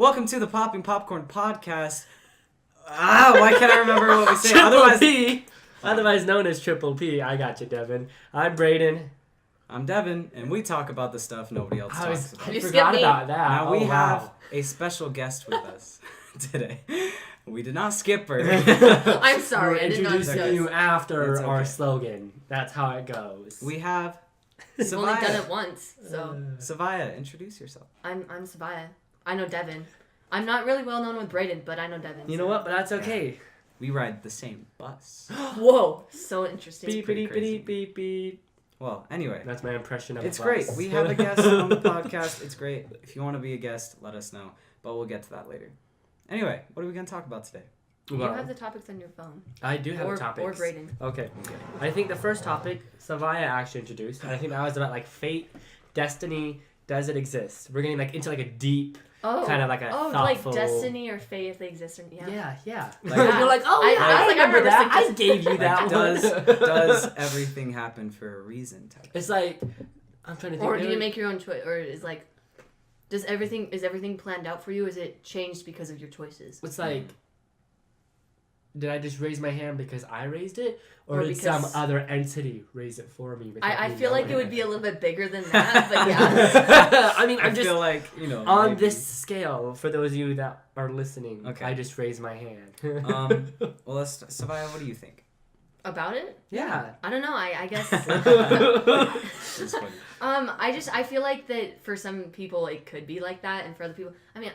Welcome to the Popping Popcorn Podcast. Why can't I remember what we say? Triple P, otherwise known as Triple P. I got you, Devin. I'm Braden. I'm Devin, and we talk about the stuff nobody else talks about. I forgot about that. Now we have a special guest with us today. We did not skip her. I'm sorry, We're I did not introducing you after It's okay. our slogan. That's how it goes. We have I've only done Seviah. it once, so Seviah, introduce yourself. I'm Seviah. I know Devin. I'm not really well known with Braden, but I know Devin. You know what? But that's okay. We ride the same bus. Whoa, so interesting. Beep, pretty beep, crazy. beep, beep, beep. Well, anyway. That's my impression of It's a great. bus. We have a guest on the podcast. It's great. If you want to be a guest, let us know. But we'll get to that later. Anyway, what are we going to talk about today? You Well, have the topics on your phone. I do have or, topics. Or Braden. Okay. I think the first topic, Seviah actually introduced, and I think that was about like fate, destiny, does it exist? We're getting like into like a deep, kind of like a thoughtful... like destiny or fate if they exist. Or, Yeah. Like- You're like, oh, I- yeah, I I was like, I remember remember that. I thinking- gave you that Like, one. does everything happen for a reason? Type. It's like, I'm trying to think. Or do you make your own choice? Or is like, is everything planned out for you? Is it changed because of your choices? It's like, did I just raise my hand because I raised it? Or did because- some other entity raise it for me? I me feel like knowing it would be a little bit bigger than that, but yeah. I mean, I I'm just... feel like, On maybe. this scale, for those of you that are listening, Okay. I just raised my hand. Well, Seviah, what do you think? About it? Yeah. I don't know. I guess. It's funny. I feel like that for some people it could be like that, and for other people, I mean,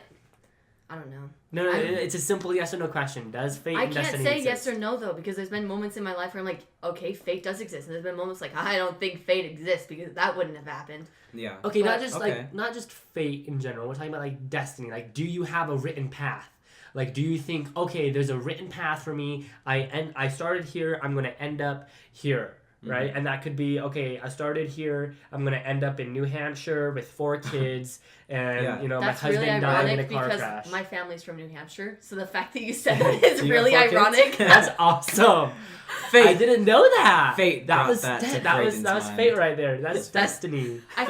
I don't know. No, it's a simple yes or no question. Does fate I and can't destiny say exist? yes or no though, because there's been moments in my life where I'm like, okay, fate does exist, and there's been moments like I don't think fate exists because that wouldn't have happened. Yeah. Okay, But- not just fate in general. We're talking about like destiny. Like, do you have a written path? Like, do you think, okay, there's a written path for me. I started here. I'm gonna end up here, right? And that could be, okay, I started here. I'm gonna end up in New Hampshire with 4 kids, and Yeah. my That's husband really died in a ironic car because crash. my family's from New Hampshire, so the fact that you said that is Do you have really 4 kids? ironic. That's awesome. Fate. I didn't know that. Fate That brought was that to that was Braden's mind. fate right there. That's destiny. I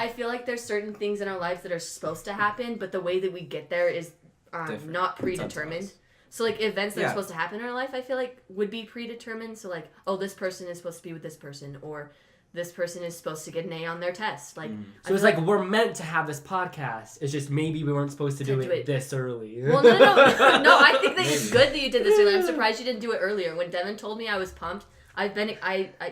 feel like there's certain things in our lives that are supposed to happen, but the way that we get there is Different. not It's predetermined. up to us. So like events that Yeah. are supposed to happen in our life, I feel like would be predetermined. So like, oh, this person is supposed to be with this person, or this person is supposed to get an A on their test. Like, I So it's feel like we're meant to have this podcast. It's just maybe we weren't supposed to do it this early. well, no. No, I think that it's good that you did this earlier. I'm surprised you didn't do it earlier. When Devin told me, I was pumped.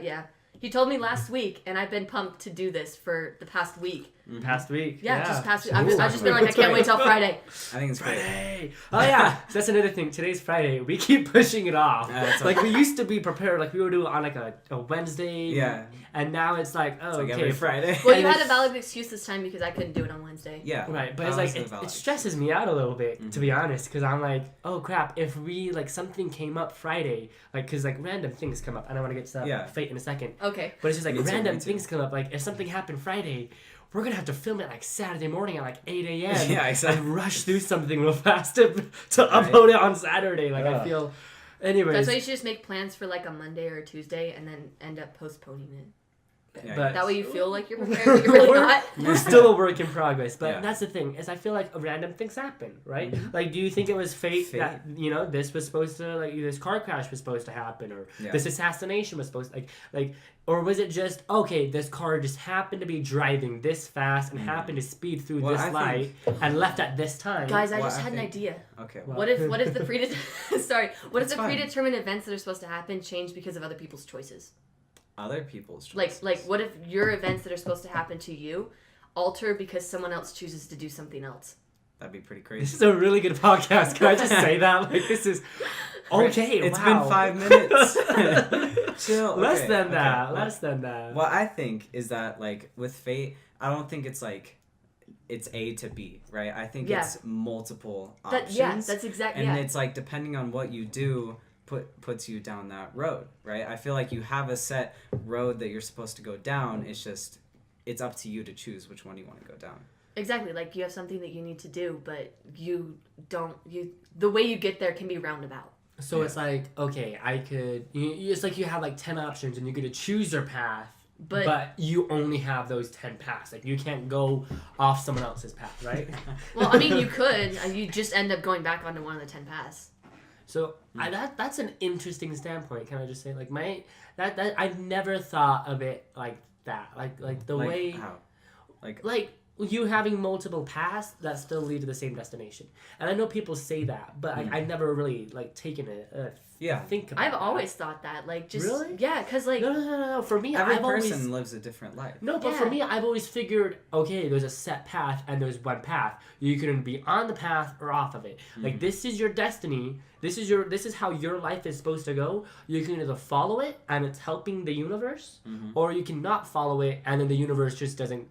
Yeah. He told me last week, and I've been pumped to do this for the past week. Past week. Yeah, just past week. Ooh. I've just been like, I can't wait till Friday. I think it's great. Friday. Oh yeah, so that's another thing. Today's Friday. We keep pushing it off. It's Like we used to be prepared. Like we were doing on like a Wednesday. Yeah. And now it's like, oh, It's like okay, every Friday. Well, And you had a it's- valid excuse this time because I couldn't do it on Wednesday. Yeah. Right, but that it's was like the valid it stresses me out a little bit, to be honest, because I'm like, oh crap, if we like something came up Friday, like because like random things come up, and I want to get to that fate in a second. Okay. But it's just like Me too, random me too. things come up. Like if something happened Friday, we're gonna have to film it like Saturday morning at like 8 a.m. Yeah, exactly. And rush through something real fast to upload it on Saturday. Like I feel. Anyways, That's why you should just make plans for like a Monday or a Tuesday and then end up postponing it. Yeah, but That way you feel like you're prepared, but you're really not. we're still a work in progress. But Yeah. that's the thing is, I feel like random things happen, right? Like, do you think it was fate that this was supposed to this car crash was supposed to happen, or this assassination was supposed or was it just okay? This car just happened to be driving this fast and happened to speed through Well, this I light and left at this time. Guys, I Well, just I had an think- idea. Okay. What if the what if That's the fine. predetermined events that are supposed to happen change because of other people's choices? Other people's Like choices. what if your events that are supposed to happen to you alter because someone else chooses to do something else? That'd be pretty This crazy. is a really good podcast. Can I just say that? Like this is okay. It's wow. been 5 minutes. Chill. Less Okay, than okay. that. Less than that. What I think is that, like, with fate, I don't think it's like it's A to B, right? I think it's multiple options. That's exactly. And it's like depending on what you do puts you down that road, right? I feel like you have a set road that you're supposed to go down. It's just it's up to you to choose which one you want to go down. Exactly, like you have something that you need to do, but the way you get there can be roundabout. So it's like, okay, it's like you have like 10 options and you're going to choose your path, But you only have those 10 paths. Like, you can't go off someone else's path, right? Well, I mean, you could. You just end up going back onto one of the 10 paths. So that's an interesting standpoint. Can I just say, like, that I've never thought of it like that. Like the way how? like you having multiple paths that still lead to the same destination. And I know people say that, but I've never really like taken it. Think about I've that. always thought that, like, just really, yeah, because like no. For me, every I've person always, lives a different life. no, but for me, I've always figured, okay, there's a set path and there's one path. You can be on the path or off of it. Like, this is your destiny. This is how your life is supposed to go. You can either follow it and it's helping the universe, or you can not follow it and then the universe just doesn't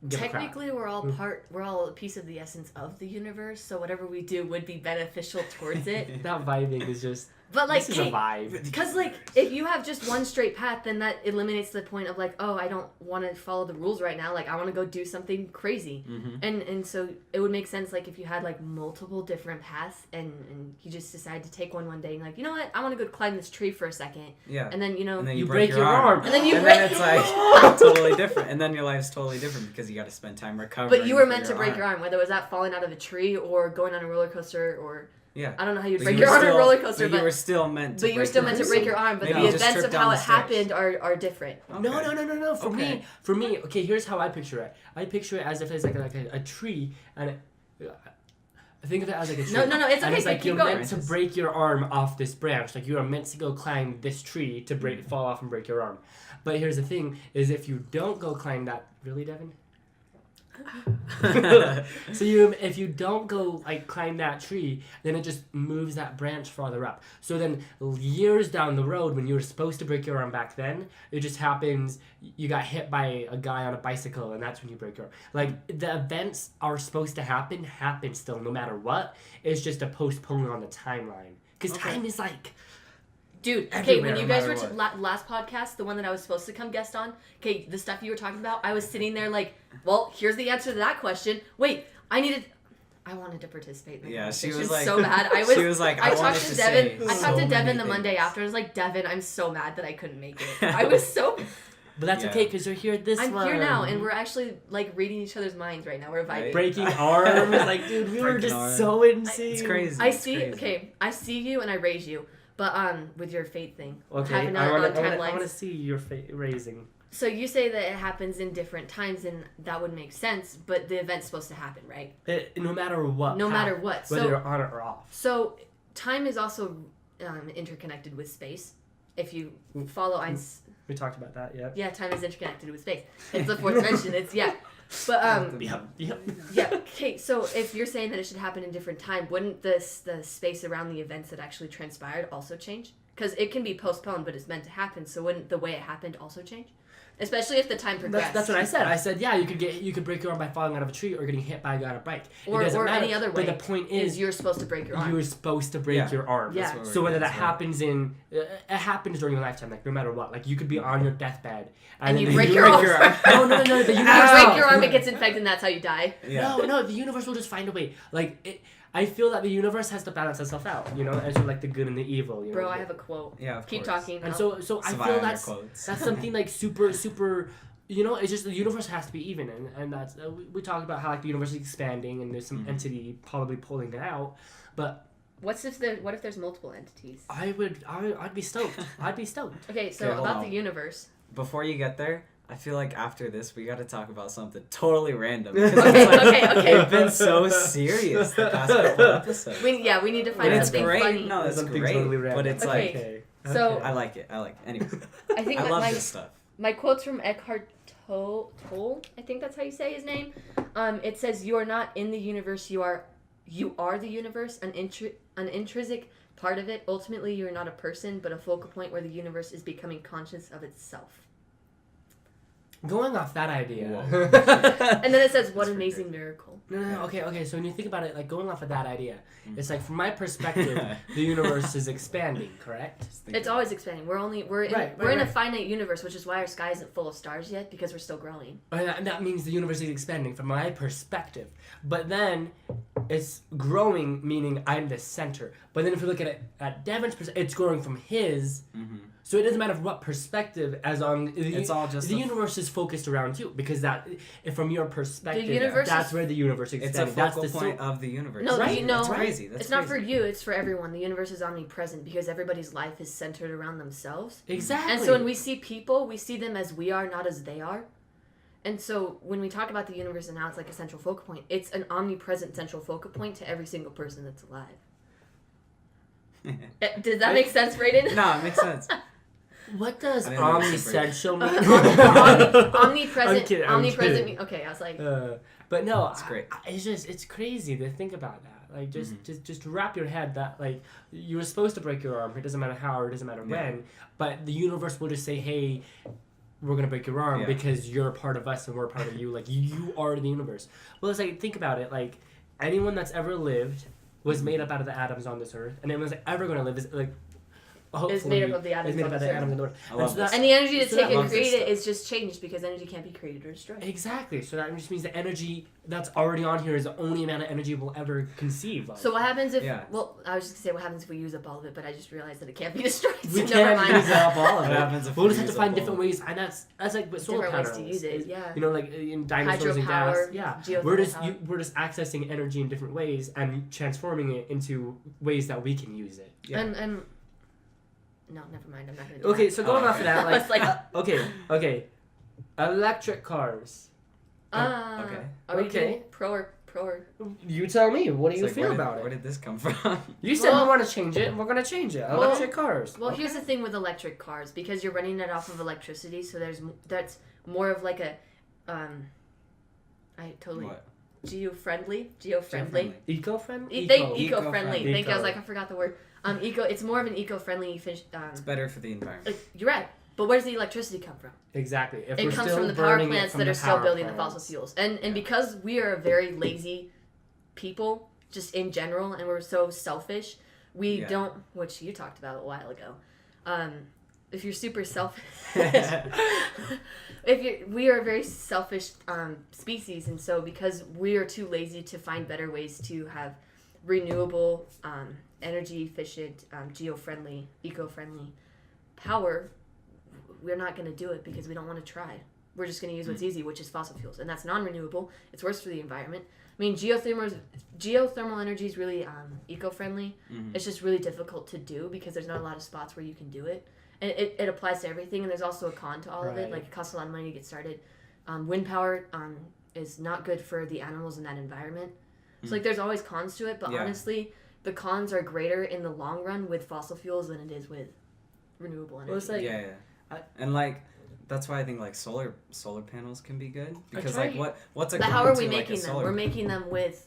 give a crap. technically we're all a piece of the essence of the universe, so whatever we do would be beneficial towards it. That vibing is just. But like, This is a vibe. because like, if you have just one straight path, then that eliminates the point of like, oh, I don't want to follow the rules right now. Like, I want to go do something crazy, and so it would make sense like if you had like multiple different paths, and you just decide to take one day, and like, you know what, I want to go climb this tree for a second, and then and then you break your arm. and then you and break then it's like totally different, and then your life's totally different because you got to spend time recovering. But you were meant to break your arm, whether it was that falling out of a tree or going on a roller coaster or. Yeah. I don't know how you'd But break you your were arm on a still- roller coaster, but you were still meant to. But you were still meant to break your arm, but Maybe the you just events of tripped how down it the stairs. happened are different. Okay. No. Okay. For me, okay, here's how I picture it. I picture it as if it's like a tree, and I think of it as like a tree. No, it's and okay. it's like Keep you're going. meant to break your arm off this branch. Like, you are meant to go climb this tree to fall off and break your arm. But here's the thing: is if you don't go climb that, really, Devin? So if you don't go like climb that tree, then it just moves that branch farther up. So then years down the road, when you were supposed to break your arm back then, it just happens you got hit by a guy on a bicycle, and that's when you break your arm. Like, the events are supposed to happen still, no matter what. It's just a postponement on the timeline, because time is like. Dude, okay, when Everywhere, you no guys were matter last podcast, the one that I was supposed to come guest on, okay, the stuff you were talking about, I was sitting there like, well, here's the answer to that question. Wait, I wanted to participate in the she conversation was like, so bad. she was like, I talked to Devin. I so talked to Devin many the Monday things. after. I was like, Devin, I'm so mad that I couldn't make it. I was so. But that's okay, because you're here I'm here now, and we're actually like reading each other's minds right now. We're vibing. Right. breaking arms. Like, dude, we were Breaking just arms. so insane. It's crazy. I It's see. crazy. Okay, I see you and I raise you, but with your fate thing. Okay, having I on want timelines. to see your raising. So you say that it happens in different times, and that would make sense. But the event's supposed to happen, right? No matter what. No matter what. Whether So you're on it or off. so time is also interconnected with space. If you follow Einstein's. We talked about that, yeah. Yeah, time is interconnected with space. It's the fourth dimension. It's But Yep. yeah. Okay. So if you're saying that it should happen in different time, wouldn't the space around the events that actually transpired also change? Because it can be postponed, but it's meant to happen. So wouldn't the way it happened also change? Especially if the time progressed. That's what I said. I said, yeah, you could break your arm by falling out of a tree or getting hit by a guy on a bike. Or matter. any other way. But the point is, you're supposed to break your arm. you're supposed to break your arm. Yeah. So whether that happens it happens during your lifetime, like no matter what. Like, you could be on your deathbed And then you the break your universe- arm. No. The universe. You break your arm, it gets infected, and that's how you die. Yeah. No. The universe will just find a way. Like, I feel that the universe has to balance itself out. You know, as like the good and the evil. You Bro, know? I have a quote. Yeah, of Keep course. talking. And I'll- so I Seviah feel and her that's quotes. something like super. You know, it's just the universe has to be even, and that's we talk about how like the universe is expanding and there's some entity probably pulling it out, but what if there's multiple entities? I'd be stoked. I'd be stoked. Okay, so Okay, hold about on. the universe. Before you get there, I feel like after this we got to talk about something totally random. Okay. We've been so serious the past couple episodes. We need to find And it's something great. funny. No, it's Something great. totally random. But it's Okay. like So- I like it. Anyway, I think I that love my this stuff. my quote's from Eckhart Tolle. I think that's how you say his name. It says, "You are not in the universe. You are the universe. An intrinsic part of it. Ultimately, you are not a person, but a focal point where the universe is becoming conscious of itself." Going off that idea. Whoa. And then it says, "What an amazing miracle." No. Okay. So when you think about it, like going off of that idea, it's like from my perspective, the universe is expanding. Correct? It's always expanding. We're in Right. a finite universe, which is why our sky isn't full of stars yet, because we're still growing. And that means the universe is expanding from my perspective. But then it's growing, meaning I'm the center. But then if you look at it at Devin's perspective, it's growing from his. So it doesn't matter from what perspective, as long It's all just the universe is focused around you, because that, if from your perspective, universe that's is- where the universe It's extends. a That's focal the point of the universe. No, Right, no, That's right. crazy. That's it's not for crazy. you. It's for everyone. The universe is omnipresent because everybody's life is centered around themselves. Exactly. And so when we see people, we see them as we are, not as they are. And so when we talk about the universe and how it's like a central focal point, it's an omnipresent central focal point to every single person that's alive. Did that make sense, Brayden? No, it makes sense. What does I didn't know it was omnisexual mean? Omnipresent. I'm kidding, Omnipresent. kidding. Okay, I was like, But no, It's great. it's crazy to think about that. Like just Mm-hmm. wrap your head that like you were supposed to break your arm. It doesn't matter how or it doesn't matter when. But the universe will just say, hey, we're gonna break your arm because you're a part of us and we're a part of you. Like you are the universe. Well, it's like think about it. Like anyone that's ever lived was made up out of the atoms on this earth, and anyone that's ever gonna live is like. Is made up of the atoms Is made up on out of this the earth. atoms on the earth. I love this. and the energy to So take that and loves create this it is just changed because energy can't be created or destroyed. Exactly. So that just means the energy that's already on here is the only amount of energy we'll ever conceive of. So what happens if? Yeah. Well, I was just gonna say what happens if we use up all of it, but I just realized that it can't be destroyed. we So never can't mind. use up all of What it. happens if We'll we just have to use find up different all of ways, and that's like with solar Different ways panels. to use it. Yeah. You know, like in dinosaurs and gas. Hydropower, Yeah. geothermal We're just accessing energy in different ways and transforming it into ways that we can use it. Yeah. And no, never mind. I'm not gonna do Okay, that. so going off of that, I was like, like- okay, electric cars. Okay. Are we Okay. doing pro or? You tell me. What do you It's like, feel about Where it? did this come from? You said Well- we want to change it, and we're gonna change it. Well- Electric cars. Well, here's the thing with electric cars because you're running it off of electricity, so that's more of like a, I totally What? geo-friendly. Eco-friendly. Eco-friendly. Eco-friendly. Eco-friendly. Thank you. I was like, I forgot the word. It's more of an eco-friendly fish. It's better for the environment. You're right. But where does the electricity come from? Exactly. If It we're comes still from the power burning it plants from that the are still power building the plants. fossil fuels. And because we are a very lazy people, just in general, and we're so selfish, we don't, which you talked about a while ago. If you're super selfish, we are a very selfish species, and so because we are too lazy to find better ways to have renewable, energy efficient, geo-friendly, eco-friendly power, we're not going to do it because we don't want to try. We're just going to use what's easy, which is fossil fuels, and that's non-renewable. It's worse for the environment. I mean, geothermal energy is really eco-friendly. Mm-hmm. It's just really difficult to do because there's not a lot of spots where you can do it. And it applies to everything, and there's also a con to all of it. Right. Like, it costs a lot of money to get started. Wind power is not good for the animals in that environment. So, like, there's always cons to it, but honestly, the cons are greater in the long run with fossil fuels than it is with renewable energy. Well, it's like, And like that's why I think like solar panels can be good because right. like what's a but con how are we to, like, a making them? solar We're making them with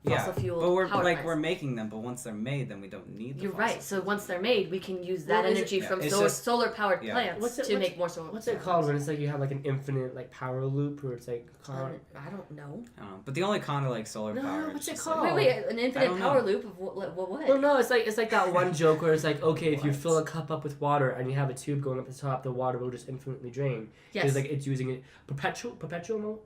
fossil fuel but we're power like plants. we're making them, but once they're made, then we don't need. The You're fossil right. So fuels. once they're made, we can use that Well, is energy it- from it's just- solar powered yeah. plants to make more solar. What's it called when it's like you have like an infinite like power loop where it's like I don't know. But the only con to like solar No, power. what's is it just, called? like, Wait, an I infinite don't power know. loop of what? Well, no, it's like that one joke where it's like, okay, if you What? fill a cup up with water and you have a tube going up the top, the water will just infinitely drain. Yes. Because like it's using it perpetual,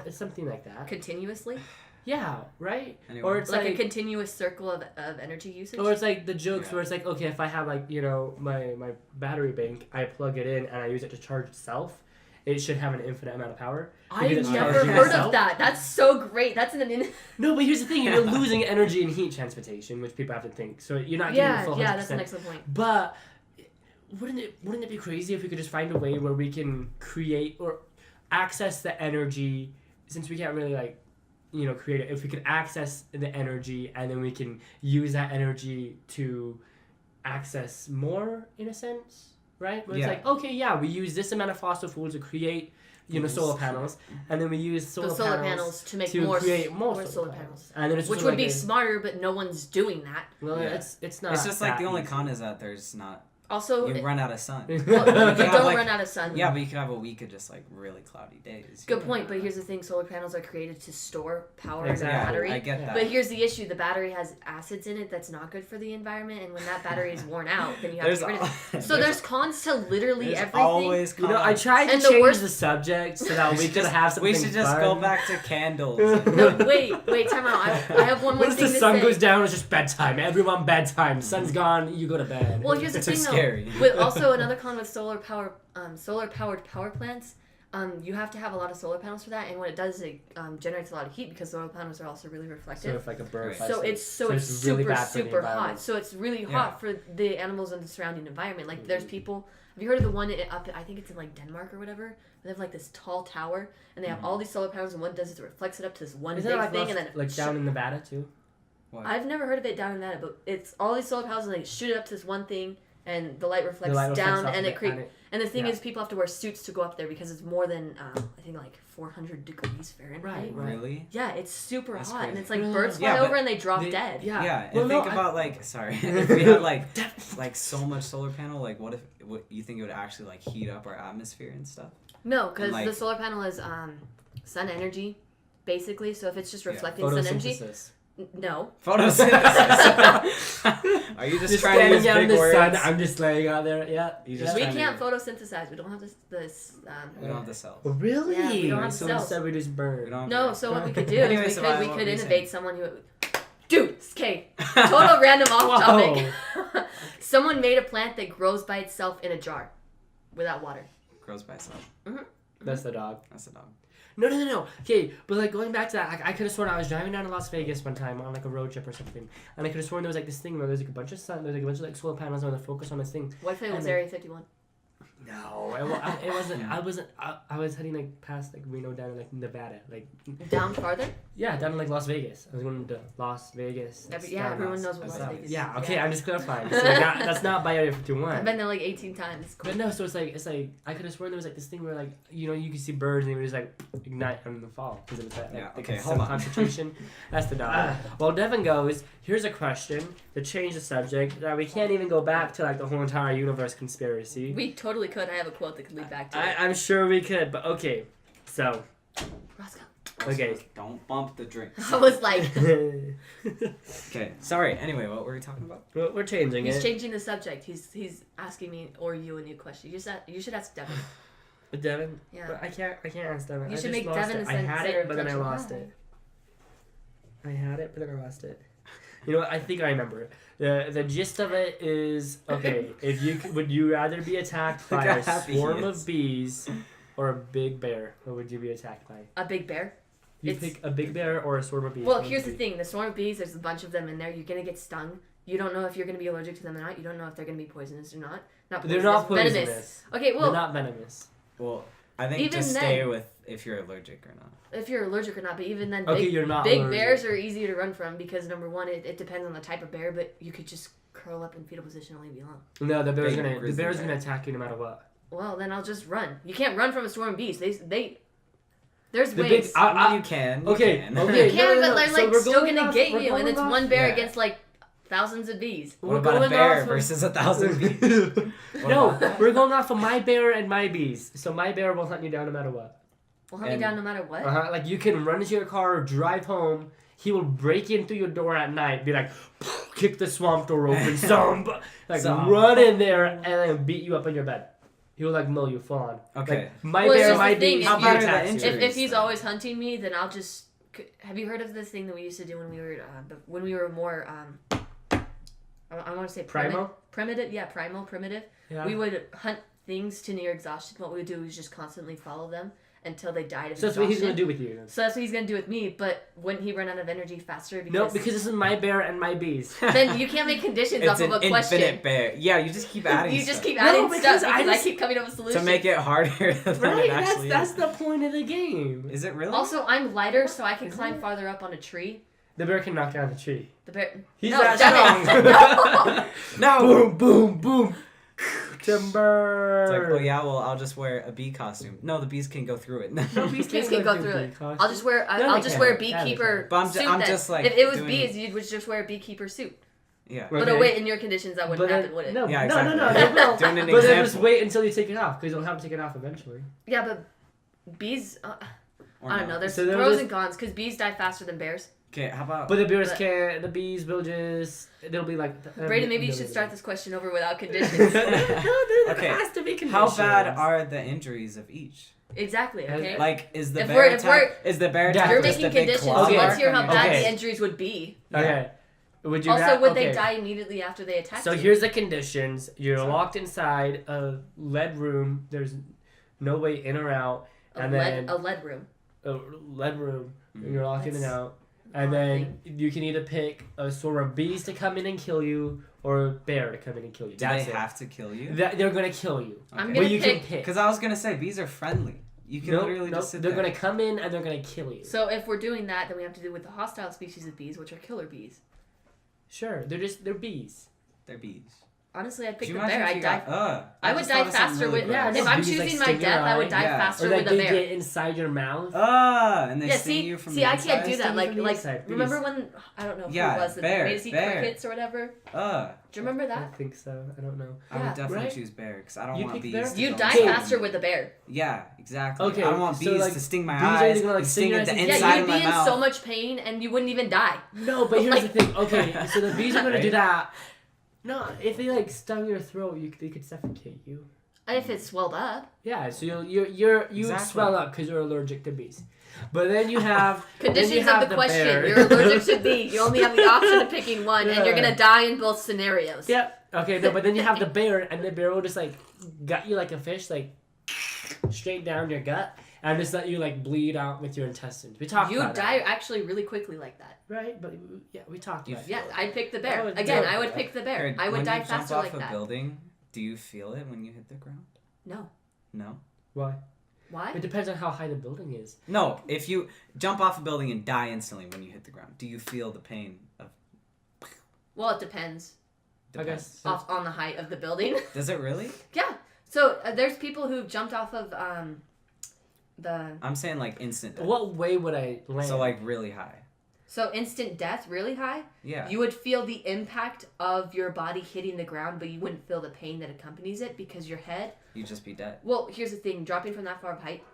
it's something like that. Continuously, Yeah, right. Anyway. Or it's like like, a continuous circle of energy usage. or it's like the jokes Yeah. where it's like, okay, if I have like my battery bank, I plug it in and I use it to charge itself. It should have an infinite amount of power. I've because it's never charging heard itself. of that. That's so great. That's an No, but here's the thing: you're losing energy in heat transportation, which people have to think. So you're not getting the full 100%. that's an excellent point. But wouldn't it be crazy if we could just find a way where we can create or access the energy, since we can't really like, create it. If we could access the energy and then we can use that energy to access more, in a sense, right? Where it's Yeah. like, okay, yeah, we use this amount of fossil fuels to create, solar panels, and then we use The solar panels to make to more create more solar panels. and then it's Which just would like be a- smarter, but no one's doing that. Well, Yeah. it's not. It's just like that the only easy. con is that there's not. Also, You run out of sun. well, you have, don't like- run out of sun. Yeah, but you could have a week of just like really cloudy days. Good point, but here's the thing: solar panels are created to store power in Exactly. the Yeah, battery. I get that. But here's the issue: the battery has acids in it that's not good for the environment, and when that battery is worn out, then you have to get rid of it. So there's cons to literally there's everything. always cons. I tried to And the change worst- the subject so that we should could just- have something We should just fun. go back to candles. No, wait, time out. I have one more Once thing the to sun say. goes down, it's just bedtime. Everyone bedtime. Sun's gone, you go to bed. Well, here's the It's a thing, though. scary. With also another con with solar powered power plants. You have to have a lot of solar panels for that, and what it does is it generates a lot of heat because solar panels are also really reflective. So if like a bird. Right. So it's really super bad for the super hot. environment. So it's really hot for the animals in the surrounding environment. Like there's people. Have you heard of the one up? I think it's in like Denmark or whatever. They have like this tall tower, and they have all these solar panels, and what it does is it reflects it up to this one Isn't big it like thing, and then like down in Nevada too? What? I've never heard of it down in that, but it's all these solar panels, and they shoot it up to this one thing, and the light reflects down, and it creates. And the thing is, people have to wear suits to go up there because it's more than I think like 400 degrees Fahrenheit. Right. Really? Yeah, it's super That's hot, crazy. and it's like Yeah. birds fly Yeah, over and they drop dead. Yeah. Well, And no, think about like, sorry, if we had like so much solar panel, like what you think it would actually like heat up our atmosphere and stuff? No, because Like- the solar panel is sun energy, basically. So if it's just reflecting sun energy, Photosynthesis. no. Photosynthesis. Are you just trying to standing use out in big the words? sun, I'm just laying out there. Yeah. You just We trying to- can't photosynthesize. We don't have this. We don't have the cells. Really? Yeah, we don't have so cells. instead we just burn. We don't have No, the- so what we could do Anyway, is Seviah, we what could were you innovate saying? someone who. Dude, okay. Total random off topic. Someone made a plant that grows by itself in a jar, without water. Grows by itself. That's the dog. That's a dog. No. Okay, but like going back to that, like, I could have sworn I was driving down to Las Vegas one time on like a road trip or something, and I could have sworn there was like this thing where there's like a bunch of sun, there's like a bunch of like solar panels on the focus on this thing. What if it was And Area 51? No, it wasn't. I was heading like past like Reno down to like Nevada, like Down farther? yeah, down to like Las Vegas. I was going to Las Vegas. Yeah, down everyone knows what that's Las not- Vegas is. Yeah, okay, Yeah. I'm just clarifying. So like, that's not by Area 51. I've been there like 18 times. But no, so it's like I could have sworn there was like this thing where like you can see birds and they would just like ignite in the fall because it was like, Yeah, like okay, a hold on. concentration. That's the dog. Well, Devin goes. Here's a question to change the subject. That we can't even go back to like the whole entire universe conspiracy. We totally could. I have a quote that could lead back to it. I'm sure we could, but okay. So Roscoe. okay. Don't bump the drink. I was like, Okay. Sorry. Anyway, what were we talking about? We're changing he's it. changing the subject. He's asking me or you a new question. You should ask Devin. But Devin, Yeah. but I can't ask Devin. You I should just make lost Devin it. the I had center it, but then I of lost attention. it. I had it, but then I lost it. You know what? I think I remember it. The gist of it is okay. If you would you rather be attacked by Look a how happy he swarm is. of bees or a big bear? What would you be attacked by? A big bear. You It's- pick a big bear or a swarm of bees. Well, What would here's you the be? thing. The swarm of bees, there's a bunch of them in there. You're going to get stung. You don't know if you're going to be allergic to them or not. You don't know if they're going to be poisonous or not. Not They're poisonous, not venomous. poisonous. Okay, They're well, not venomous. Well, I think Even just stay then- with if you're allergic or not. if you're allergic or not, but even then, Okay, big, you're not big allergic. bears are easy to run from because, number one, it depends on the type of bear, but you could just curl up in fetal position and leave you alone. No, the bear's Big gonna grizzly bear. attack you no matter what. Well, then I'll just run. You can't run from a swarm of bees. There's The ways. big- I mean, you can. You Okay, can. okay. You can, no, but they're so like we're still going gonna off- get we're you, and going it's off- one bear yeah. against like thousands of bees. What We're about a going bear off of- versus 1,000 bees? What No, about- we're going off of my bear and my bees. So my bear will hunt you down no matter what. We'll hunt you And- down no matter what. Like you can run into your car, drive home. He will break in through your door at night, be like, kick the swamp door open, like Zomb. run in there and then beat you up in your bed. He will like mow you full on. Okay. Like, my Well, it's bear, just my the thing, bees. if How you- about attack the you. injury? If he's Though. always hunting me, then I'll just. Have you heard of this thing that we used to do when we were more I want to say Primal? primitive? Yeah, primitive. Yeah. We would hunt things to near exhaustion. What we would do is just constantly follow them until they died of So that's exhaustion. what he's gonna do with you. So that's what he's gonna do with me. But wouldn't he run out of energy faster? Because No, because this is my bear and my bees. then you can't make conditions It's off of an a question. infinite bear. Yeah, you just keep adding You stuff. just keep No, adding because stuff I because I, just- keep coming up with solutions. to make it harder than Right? it actually That's is. the point of the game. Is it really? Also, I'm lighter, so I can climb farther up on a tree. The bear can knock down the tree. The bear. He's No, that Devin. strong. No. no. Boom, boom, boom. Timber. It's like, oh yeah, well I'll just wear a bee costume. No, the bees can go through it. No, bees Bees can't can go go through through bee it. costume. I'll just wear. No, I'll they just can't. wear a Yeah, they beekeeper can. But suit. I'm then. just, like, if it was doing- bees, you would just wear a beekeeper suit. Yeah. But Okay. oh wait, in your conditions that wouldn't But then- happen, would it? No, Yeah, no, exactly. no, they will. Doing an But then just example. wait until you take it off, because you'll have to take it off eventually. Yeah, but bees. Or I don't no. know. There's So they'll pros just- and cons because bees die faster than bears. Okay, how about? But the bears But- can't. The bees will just. They'll be like. Brayden, maybe you should start this question over without conditions. There Okay. has to be conditions. how bad are the injuries of each? Exactly. Okay. Like, is the If bear we're- if attack? Is the bear Yeah. attack You're just making a big conditions. claw So Okay. let's hear how mark on bad your Okay. the chest? injuries would be. Okay. Would you Also, would okay. they die immediately after they attack So you? here's the conditions. You're locked inside a lead room. There's no way in or out. a lead room. A lead room. Mhm. You're locked in and out. And then you can either pick a sort of beast to come in and kill you or a bear to come in and kill you. Do That's they it. have to kill you? They're going to kill you. I'm Okay. gonna But you pick. can pick. Because I was gonna say bees are friendly. You can literally just sit they're there. going to come in and they're going to kill you. So if we're doing that, then we have to do with the hostile species of bees, which are killer bees. Sure, they're bees. They're bees. Honestly, I'd pick Could the you imagine bear. if I'd you die. got, I would just die thought of something faster really with. Yeah, gross. If I'm bees, like, choosing my sting your death, I would eye. die Yeah. faster Or like with a they bear. get inside your mouth. And they Yeah, sting see, you from see, the I inside? can't do that. Sting Like, from the like, inside, remember bees. when I don't know who Yeah, it was that bear, made us eat bear. crickets or whatever? Do you remember I that? think so. I don't know. I would Yeah. definitely Right? choose bear because I don't You want pick bees. bear? to You go die and sting faster me. with a bear. Yeah, exactly. Okay, I don't want so, bees like, to sting my bees are eyes, either gonna, like, and sting sting your at the eyes- Yeah, inside you'd of be my in mouth. so much pain and you wouldn't even die. No, but here's the thing. Okay, so the bees are gonna do Right? that. No, if they like stung your throat, they could suffocate you. If it's swelled up. Yeah, so you Exactly. swell up because you're allergic to bees. But then you have Conditions then you have of the question. bear. You're allergic to bees. You only have the option of picking one, and you're Yeah. gonna die in both scenarios. Yep. Okay, no, but then you have the bear, and the bear will just like gut you like a fish, like straight down your gut, and just let you like bleed out with your intestines. We talked You about die that, actually really quickly like that. right? But yeah, we talked about it. Yeah, I'd pick the bear. I would Again, do it. I would pick the bear. Jared, I would when die you faster jump like off a that. building, do you feel it when you hit the ground? No. No. Why? Why? It depends on how high the building is. No. If you jump off a building and die instantly when you hit the ground, do you feel the pain of? Well, it depends I guess. off on the height of the building. Does it really? Yeah. So there's people who've jumped off of the I'm saying like instant death. What way would I land? So like really high. so instant death really high. Yeah. You would feel the impact of your body hitting the ground, but you wouldn't feel the pain that accompanies it because your head. You'd just be dead. Well, here's the thing: dropping from that far of height,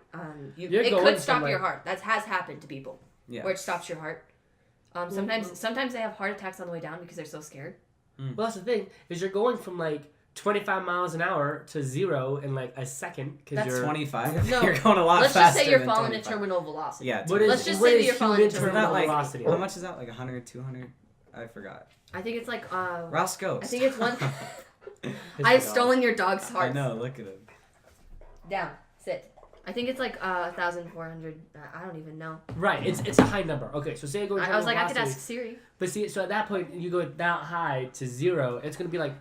You're it going could stop somewhere. your heart. That has happened to people Yeah. where it stops your heart. Sometimes they have heart attacks on the way down because they're so scared. Well, that's the thing is you're going from like 25 miles an hour to 0 in like a second because That's you're 25. No. You're going a lot Let's faster. just say you're than falling at 25. terminal velocity. Yeah. What is, Let's just what say that is you're falling human to Isn't terminal that like velocity? how much is that? Like 100, 200? I forgot. I think it's like Ross goes. I think it's one. It's I've like- stolen your dog's heart. I know. Look at him. Down. Sit. I think it's like 1,400. I don't even know. Right, it's a high number. Okay, so say I go. I was like, I could velocity, ask Siri. But see, so at that point you go that high to 0. It's gonna be like.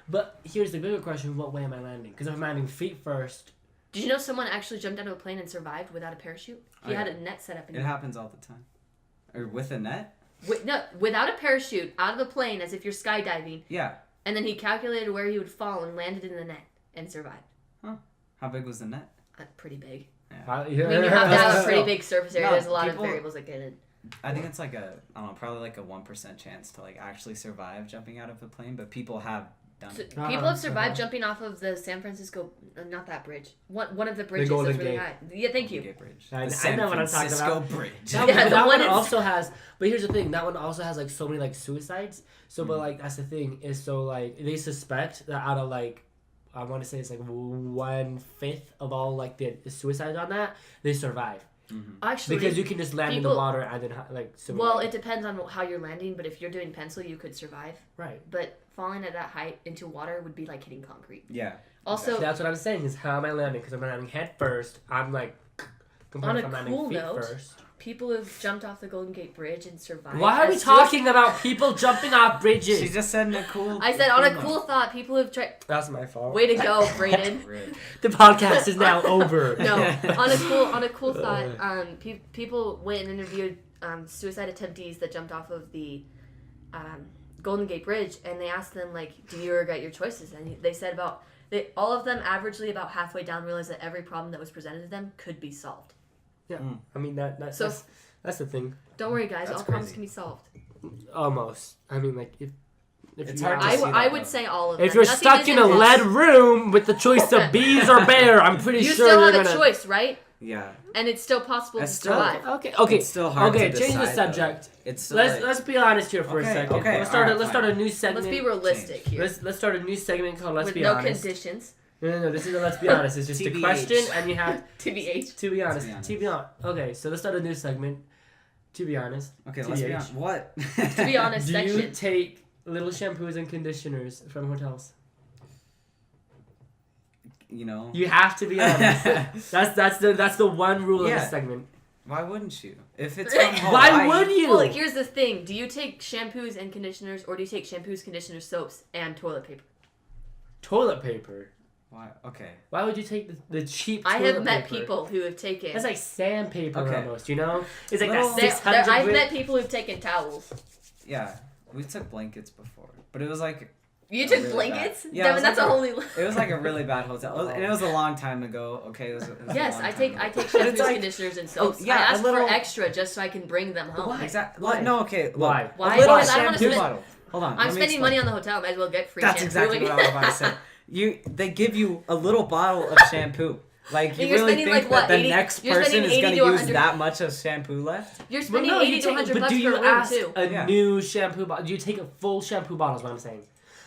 But here's the bigger question: what way am I landing? Because if I'm landing feet first. Did you know someone actually jumped out of a plane and survived without a parachute? He Oh, had yeah. a net set up. It happens all the time. Or with a net? Without a parachute, out of a plane, as if you're skydiving, Yeah. and then he calculated where he would fall and landed in the net and survived. How big was the net? Pretty big. Yeah. I mean, you have to have a pretty No. big surface area. No, There's a lot people- of variables that get in. I think it's like probably like a 1% chance to like actually survive jumping out of a plane, but people have done So it. people have survived jumping off of the San Francisco, not that bridge. One of the bridges Golden that's really Gate. high. Yeah, thank you. Golden Gate Bridge. I The San know what I'm talking Francisco about. Bridge. That, Yeah, that the one one is- also has, but here's the thing. That one also has like so many like suicides. So, but like that's the thing is so like they suspect that out of like I want to say it's like 1/5 of all like the suicides on that they survive Actually, because you can just land in the people- water and then like swim well, away. it depends on how you're landing, but if you're doing pencil, you could survive. Right. But falling at that height into water would be like hitting concrete. Yeah. Also, That's what I'm saying is how am I landing? Because I'm landing head first. I'm like compared On a to if I'm landing cool feet note, first. people have jumped off the Golden Gate Bridge and survived. Why are we as talking about people jumping off bridges? She just said in a cool. I said on a note. cool thought, people have tried. That's my fault. Way to go, Brayden. Rip. The podcast is now over. No, on a cool thought, people went and interviewed suicide attemptees that jumped off of the Golden Gate Bridge, and they asked them like, "Do you regret your choices?" And they said all of them averagely about halfway down realized that every problem that was presented to them could be solved. Yeah, I mean that's the thing. Don't worry, guys. That's all problems crazy. can be solved. Almost. I mean, like if It's you hard are- to I see that, would though. say all of if them. you're Nothing stuck is in a impossible. lead room with the choice of bees or bear, I'm pretty You sure still you're have gonna. a choice, right? Yeah. And it's still possible That's to still- survive. Okay. It's still hard Okay, to change the decide, subject. though. It's still Let's like, be honest here for a Okay, second. okay, Let's start. alright, Let's start a fine. new segment. Let's be realistic here. Let's start a new segment called Let's with Be no Honest. conditions. No. This is a Let's Be Honest. It's just a TBH. question, and you have TBH. to be honest. To be honest. To be honest. Okay, so let's start a new segment. To be honest. Okay, let's be TBH. honest. What? To be honest, Do section. you take little shampoos and conditioners from hotels? You know. You have to be honest. that's the one rule of Yeah. this segment. Why wouldn't you? If it's from Hawaii. Why would you? Well, here's the thing. Do you take shampoos and conditioners, or do you take shampoos, conditioners, soaps, and toilet paper? Toilet paper. Why? Okay. Why would you take the cheap I toilet have met paper? people who have taken... That's like sandpaper Okay. almost, you know? It's like Little- that 600 I've grit. met people who've taken towels. Yeah, we took blankets before, but it was like You Oh, took really blankets? bad. Yeah, it was That's like a a- whole... it was like a really bad hotel, and it was a long time ago. Okay, it was a Yes, long I time take ago. shampoos, But it's like- conditioners, and soaps. yeah, I a ask little- for extra just so I can bring them home. Why? Exactly. Why? No, okay. Look, Why? Why? A little Because I don't wanna shampoo spend- bottle. Hold on. I'm let me spending explain. money on the hotel. Might as well get free That's shampoo. exactly what I was about to say. They give you a little bottle of shampoo. Like, you And you're really spending, think like, what, that the 80 next you're person spending is going 80 to to use 100 that much of shampoo left? You're Well, spending no, 80 you to take, 100 but bucks do for you a room, ask too. a Yeah. new shampoo bottle? Do you take a full shampoo bottle is what I'm saying.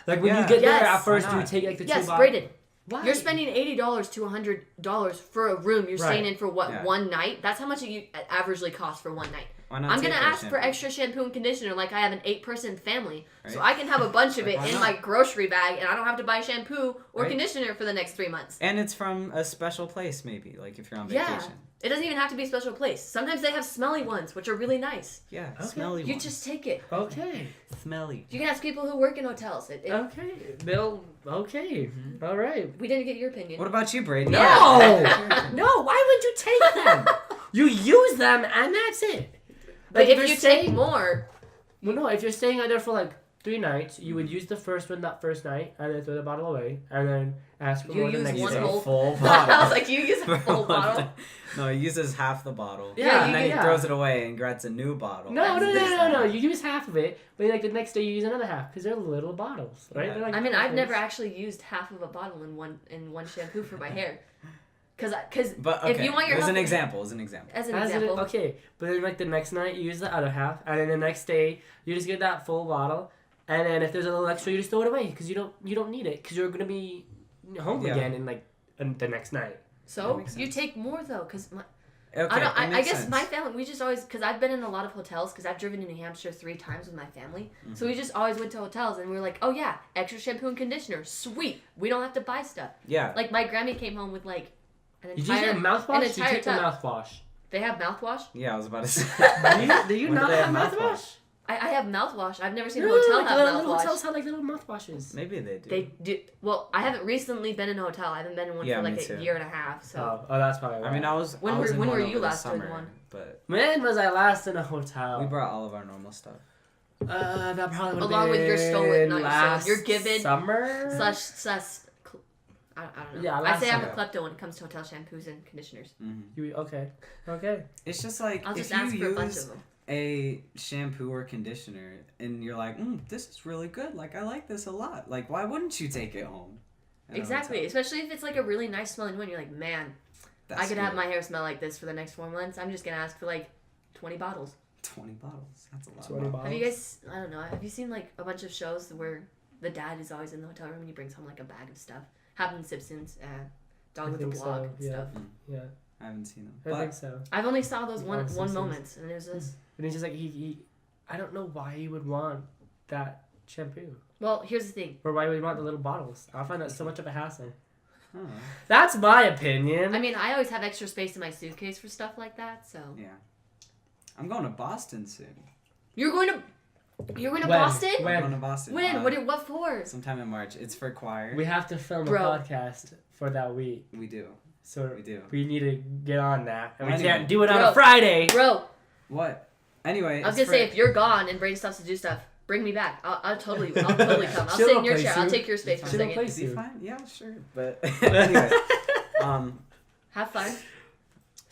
Like when Yeah. you get there Yes. at first, Why do you not? take like the two Yes, bottles? Braden. Why? You're spending $80 to $100 for a room you're Right. staying in for what, Yeah. one night? That's how much it averagely costs for one night. Why not I'm take gonna their ask for shampoo? extra shampoo and conditioner like I have an 8-person family. So Right. I can have a bunch of it Why in not? my grocery bag and I don't have to buy shampoo or Right. conditioner for the next 3 months. And it's from a special place, maybe, like if you're on Yeah. vacation. It doesn't even have to be a special place. Sometimes they have smelly ones, which are really nice. Yeah, Okay. smelly You ones. just take it. Okay. Smelly. You can ask people who work in hotels. Okay. They'll. Okay. All right. We didn't get your opinion. What about you, Braden? No. Yeah. No. Why would you take them? You use them and that's it. But if you're you staying- take more, Well, no. If you're staying out there for like 3 nights, you would use the first one that first night and then throw the bottle away and then ask for You more the use next one day. whole- full I was bottle. like, you use a full bottle. No, he uses half the bottle. Yeah, and then yeah. he throws it away and gets a new bottle. No, no, That's no, this no, no. You use half of it, but like the next day you use another half because they're little bottles, right? Yeah. They're like I mean, I've bottles. never actually used half of a bottle in one shampoo for my hair. Cause But okay, if you want your as an health- example, as an example. as an As it- example, okay, but then like the next night you use the other half, and then the next day you just get that full bottle, and then if there's a little extra, you just throw it away because you don't need it because you're gonna be home Yeah. again in like the next night. That so makes you sense. take more though, cause Okay, I it makes guess sense. my family we just always cause I've been in a lot of hotels cause I've driven to New Hampshire 3 times with my family, Mm-hmm. so we just always went to hotels and we were like, oh yeah, extra shampoo and conditioner, sweet, we don't have to buy stuff. Yeah. Like my Grammy came home with like an Did you use entire a mouthwash? Did you entire take the tub. mouthwash? They have mouthwash. Yeah, I was about to say. Do you When not they have have mouthwash? I have mouthwash. I've never seen a Really? hotel Like, have little mouthwash. hotels have like little mouthwashes. Maybe they do. They do. Well, I haven't recently been in a hotel. I haven't been in one Yeah, for me like too. a year and a half. So Oh, that's probably why. I mean, I was. When I was were- in when one were over you the last in summer, one? But When was I last in a hotel? we brought all of our normal stuff. That probably would Along with your stolen night, so last you're given summer slash. I don't know. Yeah, I last say I'm a summer. klepto when it comes to hotel shampoos and conditioners. Okay. It's just like I'll just if ask you for a bunch use of them. a shampoo or conditioner and you're like, this is really good. Like, I like this a lot. Like, why wouldn't you take it home? at a Exactly, hotel? especially if it's like a really nice smelling one. You're like, man, That's I could have good. my hair smell like this for the next 4 months. I'm just gonna ask for like 20 bottles. 20 bottles. That's a lot. 20 bottles. Have you guys? I don't know. Have you seen like a bunch of shows where the dad is always in the hotel room and he brings home like a bag of stuff? Happened in Simpsons, Dog I with the think Blog so, and yeah. stuff. Yeah, I haven't seen them. I But think so. I've only saw those Oh, one Simpsons. moment, and it was just. And he's just like he I don't know why he would want that shampoo Well, here's the thing. or why he would want the little bottles. I find that so much of a hassle. I don't know. That's my opinion. I mean, I always have extra space in my suitcase for stuff like that. So Yeah. I'm going to Boston soon. you're going to When? Boston? I'm When? going to Boston. When? What for? Sometime in March. It's for choir. We have to film Bro. a podcast for that week, We do. so We do. we need to get on that, and we Anyway. can't do it on Bro. a Friday. Bro, What? Anyway. I was it's gonna say for- if you're gone and Brady stops to do stuff, bring me back. I'll totally come. I'll She'll sit in your replace chair. I'll you. take your space for a She'll second. replace Is he you. fine? Yeah, sure. But anyway. Have fun.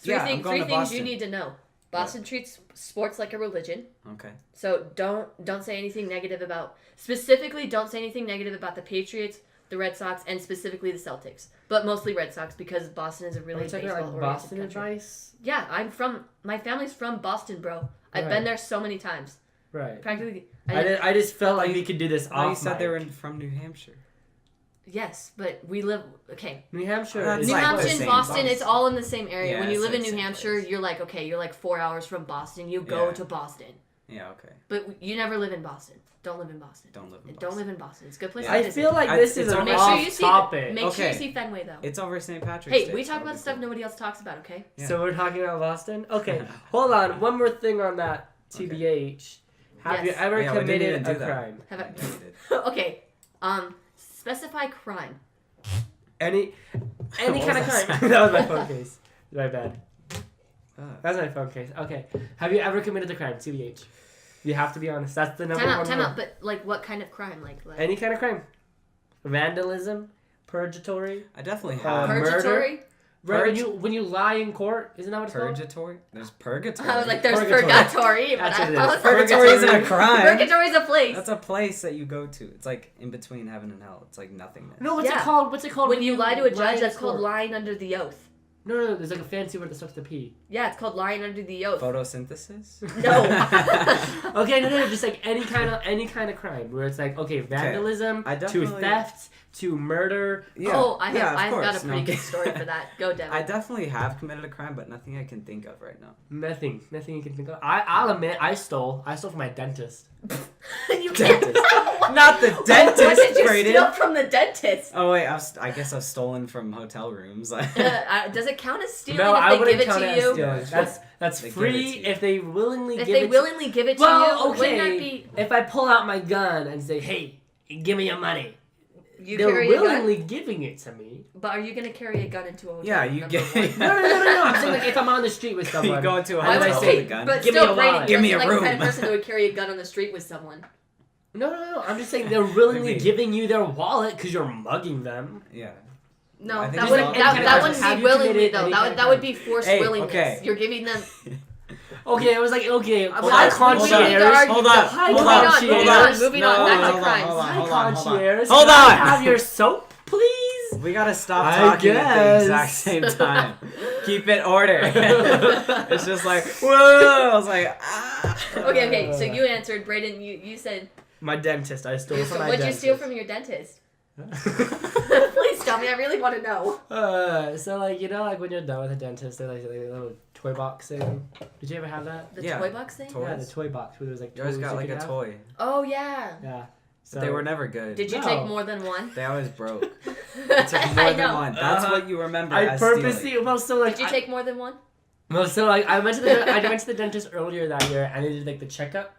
Yeah, I'm going three to things you Boston. need to know. Boston treats sports like a religion. Okay. So don't say anything negative about specifically don't say anything negative about the Patriots, the Red Sox, and specifically the Celtics. But mostly Red Sox because Boston is a Are really we talking baseball like oriented Boston country. advice? Yeah, my family's from Boston, bro. I've Right. been there so many times. Right. Practically I just felt like we could do this Oh, you off said they mic. were from New Hampshire. Yes, but we live... Okay. New Hampshire That's is New like Hampshire the and same Boston, place. it's all in the same area. Yeah, when you it's live in like New same Hampshire, place. you're like, okay, you're like 4 hours from Boston. You go Yeah. to Boston. Yeah, okay. But you never live in Boston. Don't live in Boston. Don't live in Don't live in Boston. It's a good place Yeah. to I visit. feel like I- this is it's an over- Make sure you off see topic. Make sure you Okay. see Fenway, though. It's over St. Patrick's Day. Hey, we talk That'll about be stuff cool. nobody else talks about, okay? Yeah. So we're talking about Boston? Okay, hold on. One more thing on that, TBH. Have you Yes. ever Yeah, we didn't even committed do a that. crime? Have Yeah, I... we did. Okay. Specify crime. Any What kind of was that crime. sound? That was my phone case. My bad. Ah. That's my phone case. Okay. Have you ever committed a crime, TBH? You have to be honest. That's the number one Time rule. out. But like, what kind of crime? Like Any kind of crime. Vandalism, purgatory. I definitely have. purgatory? Right, when you lie in court, isn't that what it's called? Purgatory? There's purgatory. I was like, there's Purgatory. purgatory, but That's I what it was is. Purgatory isn't a crime. Purgatory's a place. That's a place that you go to. It's like in between heaven and hell. It's like nothingness. No, what's it Yeah. called? What's it called? When you lie to a lie judge, in that's called court? lying under the oath. No, there's like a fancy word that starts with a P. Yeah, it's called lying under the oath. Photosynthesis? No. Okay, no, just like any kind of crime where it's like vandalism I to definitely- theft to murder. Yeah. Oh, I've of got course. a pretty No. good story for that. Go, Devin. I definitely have committed a crime, but nothing I can think of right now. Nothing you can think of. I'll admit, I stole from my dentist. You can't. Not the dentist, What did you Brayden. steal from the dentist? Oh wait, I guess I've stolen from hotel rooms. Does it count as stealing No, if I they wouldn't give it count to it you? as stealing. That's They give it free to you. if they willingly If give they it. willingly give it to Well, you, wouldn't that okay. be If I pull out my gun and say, "Hey, give me your money," you they're carry a gun? willingly giving it to me. But are you gonna carry a gun into a hotel? Yeah, you Number get. one. No. I'm saying like if I'm on the street with someone. You go into a and then I hotel say, with a gun. But Give me still, a Brady, wallet. Give me a like room. the kind of person that would carry a gun on the street with someone. No. I'm just saying they're willingly Maybe. giving you their wallet because you're mugging them. Yeah. No, I think that it's wouldn't all- that, any that kind wouldn't of- have be you willingly committed though. any That kind would of that would crime? be forced Hey, willingness. okay. You're giving them. Okay, I was like, okay, Hold high on, concierge. we need to argue. Hold on. High Hold Moving on, concierge. moving on, moving on. Back to hold on, crimes. hold on, High hold on, hold on. concierge. Hold Can I on. have your soap, please? We gotta stop I talking at the guess. exact same time. Keep it order. It's just like, whoa! I was like, ah. Okay. So you answered, Brayden. You said. My dentist. I stole from my What'd you dentist. steal from your dentist? Please tell me. I really want to know. So like like when you're done with a dentist, they like a little toy box thing. Did you ever have that? The Yeah. toy box thing. Toy- Yeah, the toy box where there was like. You always toys got you like could a have. toy. Oh yeah. Yeah. So But they were never good. Did you No. take more than one? They always broke. It took more I than know. one. That's Uh-huh. what you remember I as purposely stealing. well so like Did you take more than one? I went to the dentist earlier that year and they did like the checkup.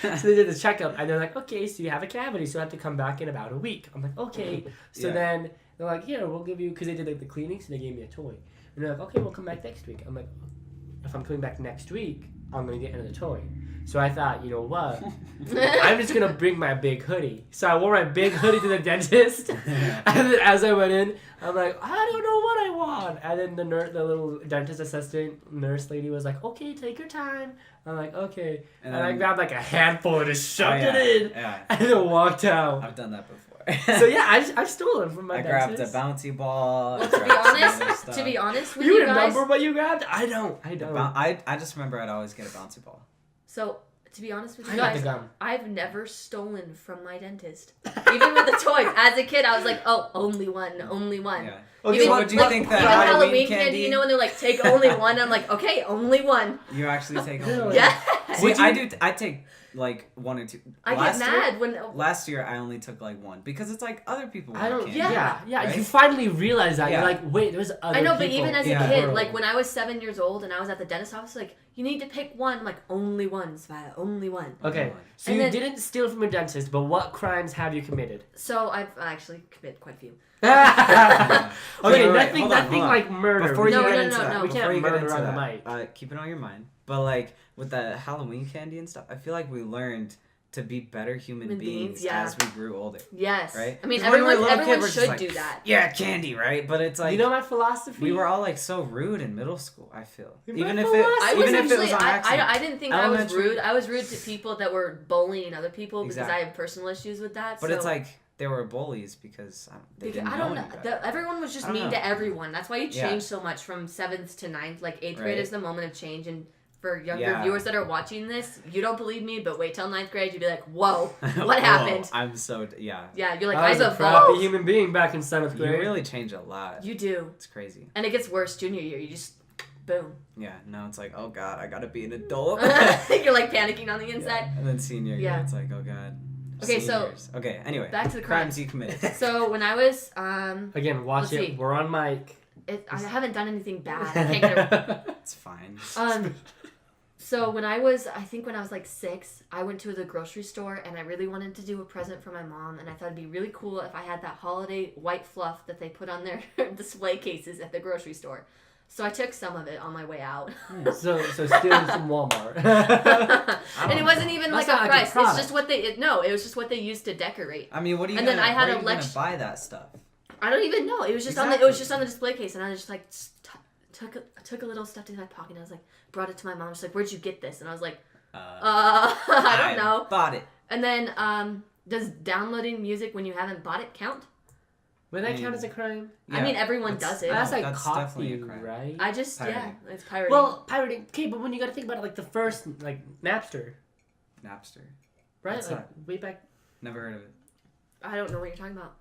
So they did the checkup and they're like, okay, so you have a cavity, so you have to come back in about a week. I'm like, okay. So Yeah. then they're like, here, we'll give you, because they did like the cleaning, so they gave me a toy. And they're like, okay, we'll come back next week. I'm like, if I'm coming back next week, I'm gonna get another toy. So I thought, you know what? I'm just gonna bring my big hoodie. So I wore my big hoodie to the dentist, and then as I went in, I'm like, I don't know what I want. And then the little dentist assistant nurse lady was like, okay, take your time. I'm like, okay. And I then- grabbed like a handful and just shoved yeah, it in, Yeah. and then walked out. I've done that before. So yeah, I've stolen from my I grabbed a dentist. bouncy ball. Well, I to be grabbed some other honest, stuff. to be honest with You you guys. remember what you grabbed? I don't. I just remember I'd always get a bouncy ball. So to be honest with I you got the guys, gum. I've never stolen from my dentist. Even with the toys. As a kid, I was like, oh, only one. Yeah. Okay, Even, so would you like, think that even Halloween candy, candy- you know, when they're like, take only one. I'm like, okay, only one. You actually take a Really? Yeah. See, Would you- I do. I take like one or two. I get Last year- mad when. Last year I only took like one because it's like other people. I want don't. candy. Yeah. right? You finally realize that Yeah. you're like, wait, there's other. I know, but people even as a Yeah. in the kid, world. like when I was 7 years old and I was at the dentist office, like, you need to pick one. I'm like, only one, Seviah, only one. Okay, so And you then- didn't steal from a dentist, but what crimes have you committed? So I've actually committed quite a few. Okay, Wait, nothing, hold on, nothing hold on. like murder. Before We you No, can't- get no, into no, that, no. We before can't you get murder into on the that, mic. keep it on your mind. But like with the Halloween candy and stuff, I feel like we learned to be better human Human beings, beings yeah. as we grew older. Yes. Right? I mean, 'Cause when we were everyone, little kids, everyone we're just should like, do that. Yeah, candy, right? But it's like you know my philosophy? we were all like so rude in middle school. I feel My even if it philosophy- I was even if it actually, was on accident. I didn't think I was Elementary- rude. I was rude to people that were bullying other people because Exactly. I have personal issues with that. But so. it's like they were bullies because they didn't I know don't know. any better. Everyone was I just don't mean know. to everyone. That's why you Yeah. change so much from 7th to 9th. Like 8th grade Right. is the moment of change, and for younger Yeah. viewers that are watching this, you don't believe me, but wait till 9th grade, you'd be like, whoa, what happened? I'm so yeah. Yeah, you're like, I was I've a crappy evolved. human being back in 7th You grade. really change a lot. You do. It's crazy. And it gets worse junior year. You just, boom. Yeah. Now it's like, oh god, I gotta be an adult. You're like panicking on the inside. Yeah. And then senior year, Yeah. it's like, oh god. Okay, so- Seniors. Okay. Anyway. Back to the crimes crimes. you committed. So when I was, Again, watch Let's it. see. We're on mic. I haven't done anything bad. I can't get It's fine. So when I was like 6, I went to the grocery store and I really wanted to do a present for my mom, and I thought it'd be really cool if I had that holiday white fluff that they put on their display cases at the grocery store. So I took some of it on my way out. So stealing from Walmart. And it wasn't even That's like a not like a price. It's product. just what it was just what they used to decorate. I mean, what are you And gonna, then I had where a are you gonna lect- buy that stuff? I don't even know. It was just Exactly. on the display case, and I was just like took a little stuff in my pocket. And I was like, brought it to my mom. She's like, "Where'd you get this?" And I was like, I don't know. Bought it. And then, does downloading music when you haven't bought it count? Would I that mean, count as a crime? I mean, everyone does it. That's like That's copy, definitely a crime. right? I just, Pirating. it's pirating. Well, pirating. Okay, but when you got to think about it, like the first, like Napster, Napster. right? What's Like way back. Never heard of it. I don't know what you're talking about.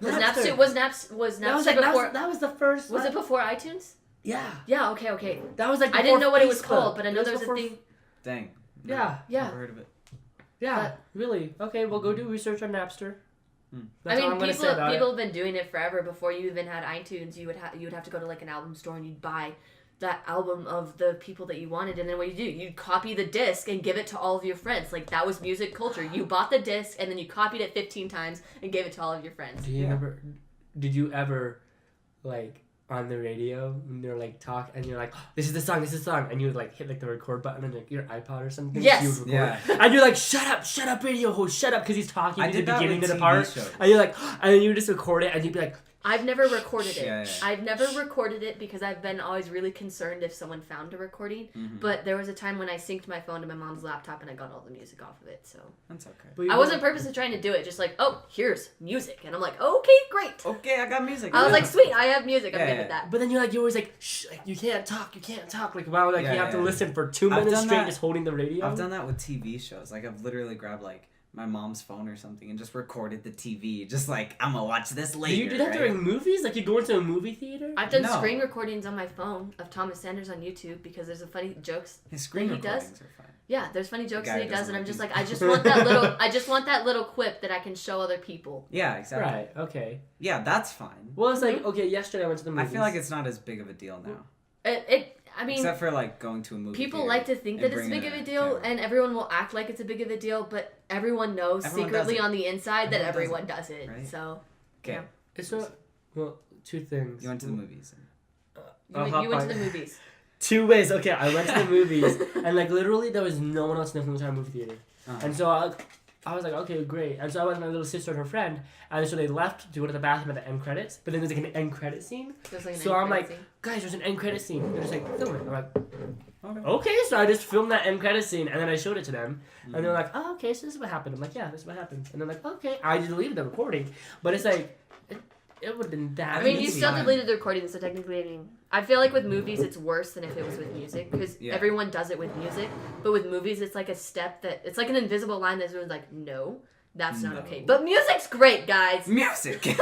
Napster. Was Napster That was like before? that was the first. Was it before iTunes? Yeah, Yeah. Okay. that was like. I didn't before know what it was Facebook. called, but I know It was there's a before- thing. Dang. Yeah. Yeah. Never heard of it. Yeah, really. Okay, well, go do research on Napster. Hmm. That's I all mean, I'm gonna say about people it. have been doing it forever. Before you even had iTunes, you would have to go to like an album store and you'd buy that album of the people that you wanted, and then what you'd copy the disc and give it to all of your friends. Like that was music culture. You bought the disc and then you copied it 15 times and gave it to all of your friends. Do you ever? Did you ever, like, on the radio when they're like talk and you're like, oh, this is the song, and you would like hit like the record button on like your iPod or something? Yes. You would record. Yeah. And you're like, shut up, radio host, shut up, because he's talking I at the did that beginning of with the TV part, shows. and you're like, and then you would just record it, and you'd be like, I've never recorded it. Yeah. I've never recorded it because I've been always really concerned if someone found a recording. Mm-hmm. But there was a time when I synced my phone to my mom's laptop and I got all the music off of it. So That's okay. but you I were- wasn't purposely trying to do it. Just like, oh, here's music, and I'm like, okay, great. Okay, I got music. I was like, sweet, I have music. I'm Yeah, good yeah. with that. But then you're you always like, shh, like, you can't talk, like, wow, like, Yeah, you have to yeah. listen for 2 I've minutes done straight that. just holding the radio. I've done that with TV shows. Like I've literally grabbed like my mom's phone or something and just recorded the TV. Just like I'm gonna watch this later. Do you do that right? during movies? Like, you go into a movie theater? I've done No. screen recordings on my phone of Thomas Sanders on YouTube because there's a funny jokes. His screen that he does. recordings are fun. Yeah, there's funny jokes guy that he who does, doesn't and I'm like just music. like, I just want that little quip that I can show other people. Yeah, exactly. Right, okay. Yeah, that's fine. Well, it's like, okay, yesterday I went to the I movies. feel like it's not as big of a deal now. I mean, Except for like going to a movie people theater like to think and that it's bringing big of a a deal, camera. and everyone will act like it's a big of a deal, but everyone knows Everyone secretly does it. on the inside that Everyone everyone does it. right? So, Okay, yeah. It's not, well, two things. you went to the movies. You went to the movies. 2 ways. Okay, I went to the movies, and like literally there was no one else in the entire movie theater. Uh-huh. And so I was like, okay, great. And so I went with my little sister and her friend, and so they left to go to the bathroom at the end credits, but then there's like an end credit scene. There's like an So end I'm credit like, scene. guys, there's an end credit scene. They're just like, film it. I'm like, Okay. okay. So I just filmed that end credit scene, and then I showed it to them, and Mm-hmm. they're like, oh, okay, so this is what happened. I'm like, yeah, this is what happened. And they're like, okay. I deleted the recording, but it's like, it would have been that I mean, you easy. still fine. deleted the recording, so technically, I mean, I feel like with movies, it's worse than if it was with music, because Yeah. everyone does it with music, but with movies, it's like a step that, it's like an invisible line that's really like, no, that's not No. okay. But music's great, guys! Music.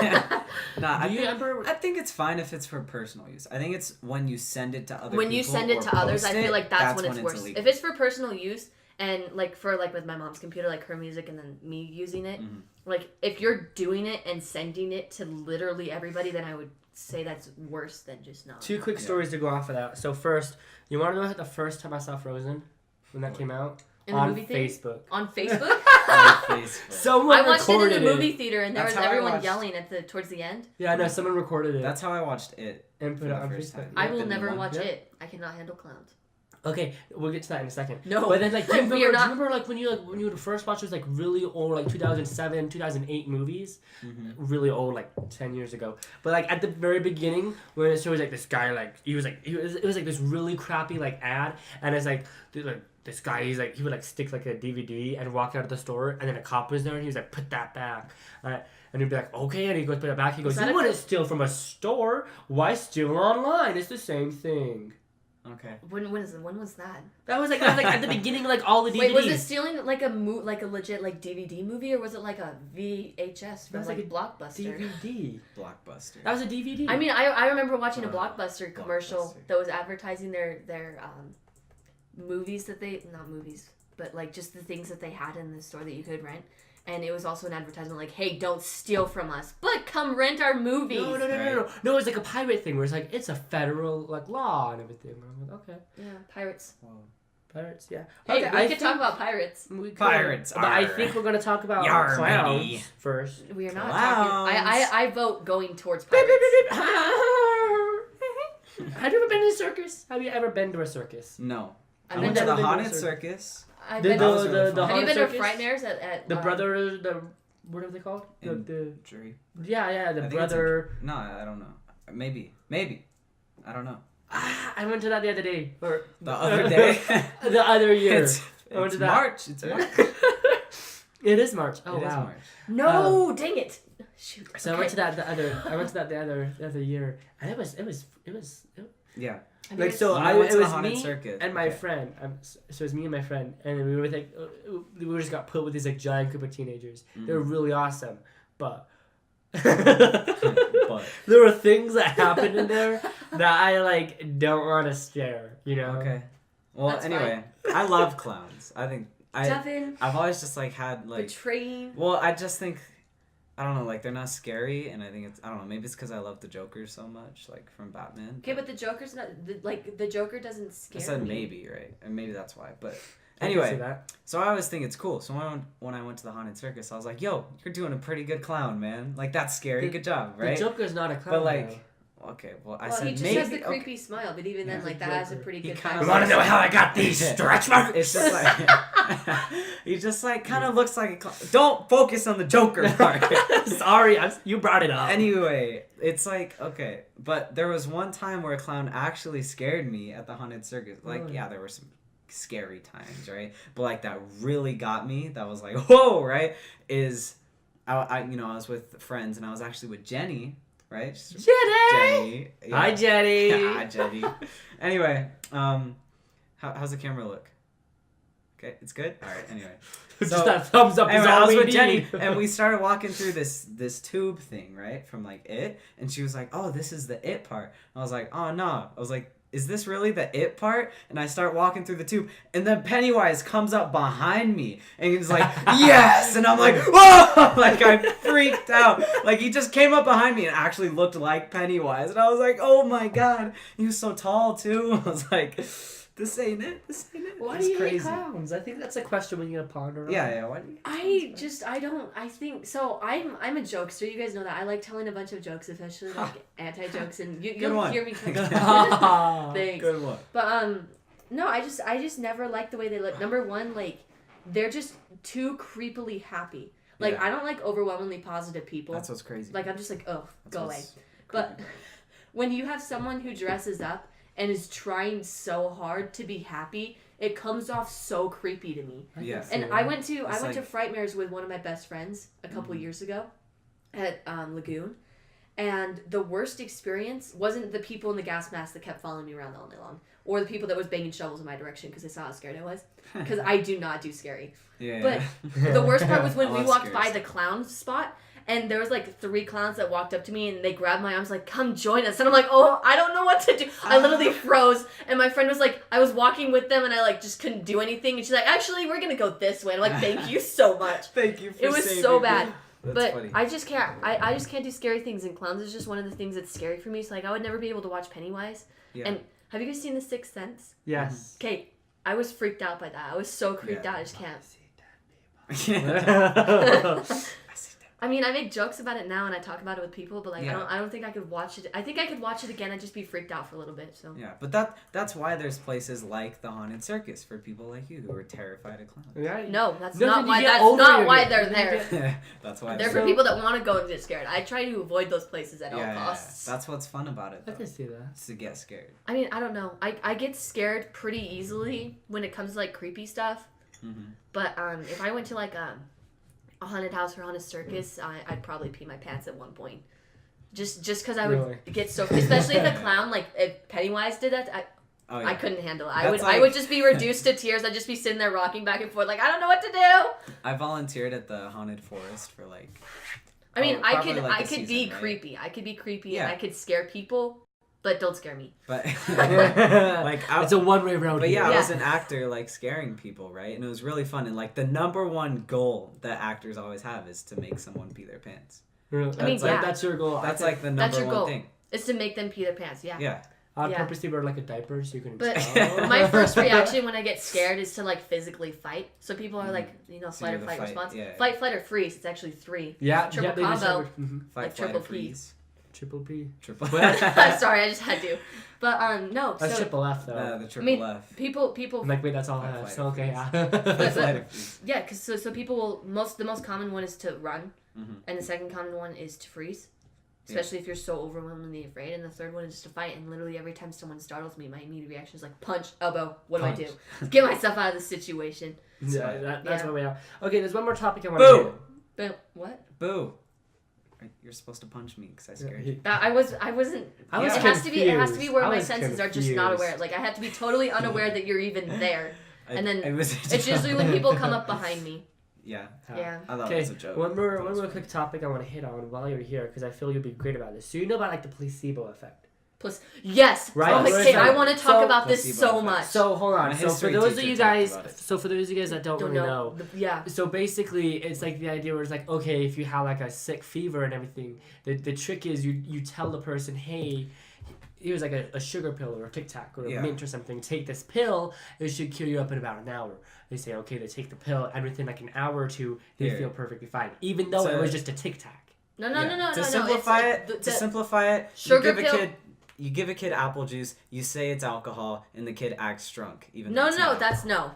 Nah, Do you ever? I think it's fine if it's for personal use. I think it's when you send it to other When people. you send it or to others, I post feel it, like that's when it's worse. illegal. If it's for personal use, and like for like with my mom's computer, like her music and then me using it, Mhm. like if you're doing it and sending it to literally everybody, then I would say that's worse than just not. 2 quick Yeah. stories to go off of that. So first, you want to know the first time I saw Frozen when that came out? In the on movie theater? Facebook. On Facebook? On Facebook. Someone I watched it in recorded the movie theater, and there That's was how I everyone watched- yelling towards the end. Yeah, no, someone recorded it That's how I watched it. and for put it the on first Facebook. time. I Yep, will the new never one. watch Yep. it. I cannot handle clowns. Okay, we'll get to that in a second. No. But then, like, do you remember, We are do you not- remember like when you would first watch those like really old like 2007, 2008 movies, Mhm. really old like 10 years ago. But like at the very beginning, when it shows like this guy like it was like this really crappy like ad, and it's like this guy he would like stick like a DVD and walk out of the store, and then a cop was there and he was like, put that back. And he'd be like, okay, and he goes put it back. He goes, that you a wouldn't steal from a store. Why steal online? It's the same thing. Okay. When was that? That was like at the beginning, like all the DVDs. Wait, was it stealing like a legit like DVD movie, or was it like a VHS from was like like a Blockbuster? DVD. Blockbuster. That was a DVD. I mean, I remember watching a Blockbuster commercial Blockbuster. that was advertising their movies that they not movies, but like just the things that they had in the store that you could rent. And it was also an advertisement like, hey, don't steal from us, but come rent our movies. No. No, it was like a pirate thing where it's like, it's a federal like law and everything. And I'm like, okay. Yeah, pirates. Whoa. Pirates, yeah. Hey, okay, we could talk about pirates. We could, Pirates but I are- think we're going to talk about Yar, clowns matey. first. We are not Clowns. talking. I vote going towards pirates. Have you ever been to a circus? Have you ever been to a circus? No. I've I been went to to the the haunted circus. circus. I've The been, That was really fun. the have you haunted been to circus? Frightmares at The brother, what are they called? The Jury. yeah, the I think brother. No, I don't know. Maybe. I don't know. I went to that the other day. Or The other day. the other year. It's I went to that. March. It's March. It is March. Oh It is wow. March. No, dang it. Shoot. So I went to that the other year, and it was Yeah. like so. When I went it to the was haunted me circuit. and my Okay. friend. So it was me and my friend, and we were like, we just got put with these like giant group of teenagers. They were really awesome, but But there were things that happened in there that I like don't want to stare. You know. okay. Well, That's anyway, I love clowns. I think Devin, I've always just like had like. betraying. Well, I just think. I don't know, like they're not scary, and I think it's I don't know, maybe it's because I love the Joker so much, like from Batman. Okay, but the Joker's not the Joker doesn't scare I said me. maybe, right? And maybe that's why. But I can see anyway, that. so I always think it's cool. So when I went to the haunted circus, I was like, "Yo, you're doing a pretty good clown, man. Like that's scary. Good job, right?" The Joker's not a clown. But like, though. okay, well I Well, said he just maybe. has the okay. creepy smile, but even then, He's like a that has a Joker. pretty He good. kinda time. wanna know how I got these stretch marks? It's just like he just like kind of looks like a clown. Don't focus on the Joker part. Sorry, you brought it up. Anyway, it's like okay, but there was one time where a clown actually scared me at the haunted circus. Like, Really? yeah, there were some scary times, right? But like that really got me. That was like, whoa, right? Is I was with friends and I was actually with Jenny, right? Jenny. Yeah. Hi, Jenny. Hi, Jenny. Anyway, how's the camera look? Okay, it's good. All right. Anyway. Just So, that thumbs up is Anyway, all I was we with need. Jenny, and we started walking through this tube thing, right, from like It, and she was like, "Oh, this is the It part." I was like, "Oh no!" I was like, "Is this really the It part?" And I start walking through the tube, and then Pennywise comes up behind me, and he's like, "Yes!" And I'm like, "Whoa!" Like I freaked out. Like he just came up behind me and actually looked like Pennywise, and I was like, "Oh my god!" He was so tall too. I was like, "This ain't it. This ain't it." Why It's do you hate crazy. clouns? I think that's a question we need to ponder on. Yeah. Why do you? I think so. I'm a jokester. You guys know that. I like telling a bunch of jokes, especially like anti jokes, and you'll one. hear me. Good Thanks. Good one. But no, I just never liked the way they look. Number one, like they're just too creepily happy. Like Yeah. I don't like overwhelmingly positive people. That's what's crazy. Like I'm just like, oh, That's go away. what's But creepy. when you have someone who dresses up and is trying so hard to be happy, it comes off so creepy to me. I can Yeah. see And that. I went to It's Frightmares with one of my best friends a couple Mhm. years ago at Lagoon, and the worst experience wasn't the people in the gas mask that kept following me around all day long, or the people that was banging shovels in my direction because they saw how scared I was. Because I do not do scary. Yeah. But the worst part was when I we love walked scary by the clown spot. And there was like 3 clowns that walked up to me and they grabbed my arms like, come join us. And I'm like, oh, I don't know what to do. I literally froze. And my friend was like, I was walking with them and I like just couldn't do anything. And she's like, actually, we're going to go this way. And I'm like, thank you so much. Thank you for It was saving so me. bad. That's But funny. I just can't. I just can't do scary things. And clowns is just one of the things that's scary for me. So like, I would never be able to watch Pennywise. Yeah. And have you guys seen The Sixth Sense? Yes. Okay, I was freaked out by that. I was so creeped Yeah. out. I just can't. Yeah. I mean, I make jokes about it now and I talk about it with people, but like Yeah. I don't think I could watch it. I think I could watch it again and just be freaked out for a little bit. So Yeah, but that's why there's places like the haunted circus for people like you who are terrified of clowns. Right. no, that's No, not then you why. get That's over not it why again. they're there. That's why. They're they're for people that want to go and get scared. I try to avoid those places at all yeah, costs. that's what's fun about it. I Though. can see that. It's to get scared. I mean, I don't know. I get scared pretty easily when it comes to like creepy stuff. Mm-hmm. But if I went to like a haunted house or haunted circus, I'd probably pee my pants at one point. Just because I would Really? get so, especially if the clown, like if Pennywise did that, Oh, yeah. I couldn't handle it. That's I would just be reduced to tears. I'd just be sitting there rocking back and forth like, I don't know what to do. I volunteered at the haunted forest for like. I mean, I could probably, like, I a could be season, right? creepy. I could be creepy Yeah. and I could scare people, but don't scare me. But like It's a one-way road. But here. yeah, I Yeah. was an actor, like scaring people, right? And it was really fun. And like the number one goal that actors always have is to make someone pee their pants. Really? I mean, That's, like, yeah. that's your goal. That's I like the That's number your one goal. thing. It's to make them pee their pants. Yeah. Yeah. I'd Yeah. purposely wear like a diaper so you can. But Oh. my first reaction when I get scared is to like physically fight. So people are like, So flight or you're the flight fight, response. yeah. Fight, flight, or freeze. It's actually 3. Yeah, Triple they just combo. have Fight, Like flight, triple or P. freeze. Triple P. Triple. I'm sorry, I just had to. But no, That's so triple F though. The I triple mean, F. people, I'm like, wait, that's all I Fight, have. flight, So okay, yeah. Fight, flight, or freeze. yeah, because so people will the most common one is to run, Mhm. and the second common one is to freeze. Especially if you're so overwhelmingly afraid. And the third one is just to fight. And literally every time someone startles me, my immediate reaction is like, punch, elbow, what Punch. do I do? Get myself out of this situation. Yeah, that's Yeah. where we are. Okay, there's one more topic I want to Boo! do. But what? Boo. You're supposed to punch me because I scared you. I wasn't. I was It has to be. It has to be confused. where I my was senses are just not confused. aware. Like I have to be totally unaware that you're even there. And then it's It's usually when people come up behind me. Yeah. Yeah. I thought Okay, it was a joke. one more quick topic I want to hit on while you're here because I feel you'll be great about this. So you know about like the placebo effect, Plus, yes. Right. Oh, Where is okay, that? I want to talk So- about this Placebo so effect. much. So hold on. My So for history those of teacher you talked guys, about it. so for those of you guys that don't really know, Yeah. so basically it's like the idea where it's like, okay, if you have like a sick fever and everything, the trick is you tell the person, hey, here's like a sugar pill or a Tic Tac or a Yeah. mint or something. Take this pill. It should cure you up in about an hour. They say, okay, they take the pill, and within like an hour or two, they Here. feel perfectly fine, even though So- it was just a Tic Tac. No. To simplify it, sugar you give pill- a kid. You give a kid apple juice. You say it's alcohol, and the kid acts drunk. Even though No, it's no, not. that's no.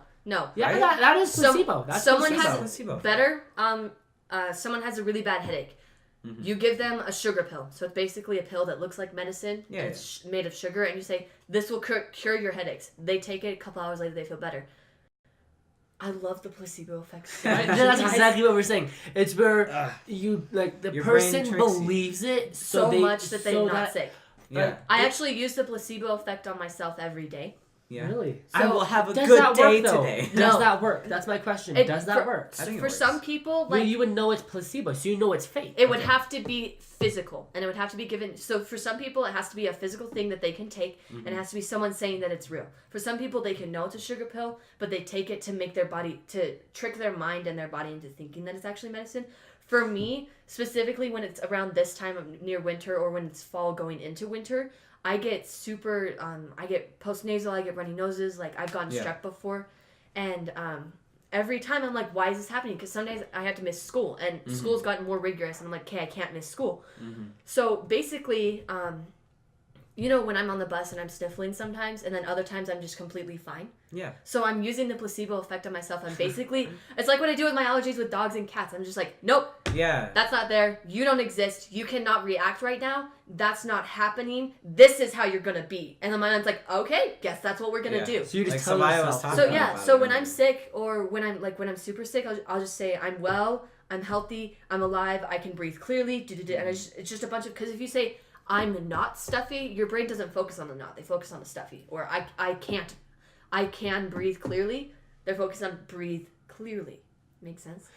Yeah, Right? that is Some- placebo. That's someone placebo. has placebo. Better. Someone has a really bad headache. Mhm. You give them a sugar pill. So it's basically a pill that looks like medicine. Yeah, And it's made of sugar, and you say this will cure your headaches. They take it. A couple hours later, they feel better. I love the placebo effect. So Right, much, that's guys. exactly what we're saying. It's where Ugh. you like the Your brain person tricks you. believes it so they, much that they're so not that- sick. Yeah. I actually use the placebo effect on myself every day. Yeah. Really? I So, will have a Does good that day work though? today. No. Does that work? That's my question. Does that work? I think it For works. some people, Well, like you would know it's placebo, so you know it's fake. it would Okay. have to be physical, and it would have to be given. So for some people, it has to be a physical thing that they can take, and it has to be someone saying that it's real. For some people, they can know it's a sugar pill, but they take it to make their body, to trick their mind and their body into thinking that it's actually medicine. For me, specifically when it's around this time of near winter or when it's fall going into winter, I get super, I get postnasal, I get runny noses, like I've gotten Yeah. strep before, and every time I'm like, why is this happening? Because some days I have to miss school, and school's gotten more rigorous, and I'm like, okay, I can't miss school. So basically, when I'm on the bus and I'm sniffling sometimes, and then other times I'm just completely fine. Yeah. So I'm using the placebo effect on myself. I'm basically, it's like what I do with my allergies with dogs and cats. I'm just like, nope, Yeah. that's not there. You don't exist. You cannot react right now. That's not happening. This is how you're gonna be. And then my mind's like, okay, guess that's what we're gonna Yeah. do. So you just Like tell Seviah was yourself. talking So about yeah, it so when earlier. I'm sick or when I'm super sick, I'll just say I'm well, I'm healthy, I'm alive, I can breathe clearly, and it's just a bunch of, because if you say I'm not stuffy, your brain doesn't focus on the not, they focus on the stuffy. Or I can breathe clearly, they're focused on breathe clearly. Makes sense?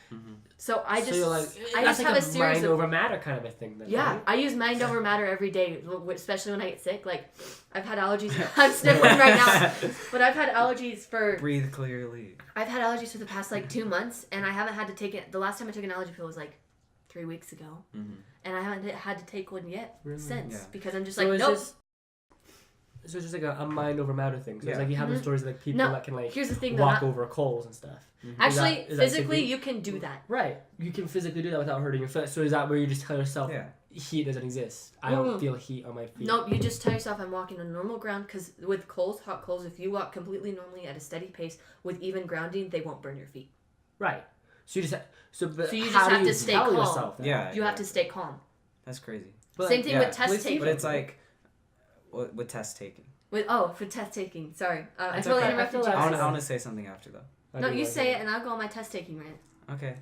So I just, So you're like, I that's just like have a a series mind of, over matter kind of a thing. Then, yeah, right? I use mind over matter every day, especially when I get sick. Like, I've had allergies. I'm sniffling right now, but I've had allergies for Breathe clearly. I've had allergies for the past like 2 months, and I haven't had to take it. The last time I took an allergy pill was like 3 weeks ago, and I haven't had to take one yet since Yeah. because I'm just So like, it's nope. So it's just like a mind over matter thing. So it's Yeah. like you have the stories of like people No, that can like here's the thing, though. walk Not, over coals and stuff. actually, is that physically, simply- you can do that. Right. You can physically do that without hurting your foot. So is that where you just tell yourself Yeah. heat doesn't exist? I don't Mm. feel heat on my feet. Nope, you just tell yourself I'm walking on normal ground because with coals, hot coals, if you walk completely normally at a steady pace with even grounding, they won't burn your feet. Right. So you just but So you just how do have you to stay tell calm. yourself that? Yeah. You have to stay calm. That's crazy. But, Same thing Yeah. with test Placebo. taking. But it's like, with test taking. For test taking. Sorry, I It's totally okay. interrupted I feel you. like- I want to say something after though. I No, do you like say that. it, and I'll go on my test taking rant. Okay.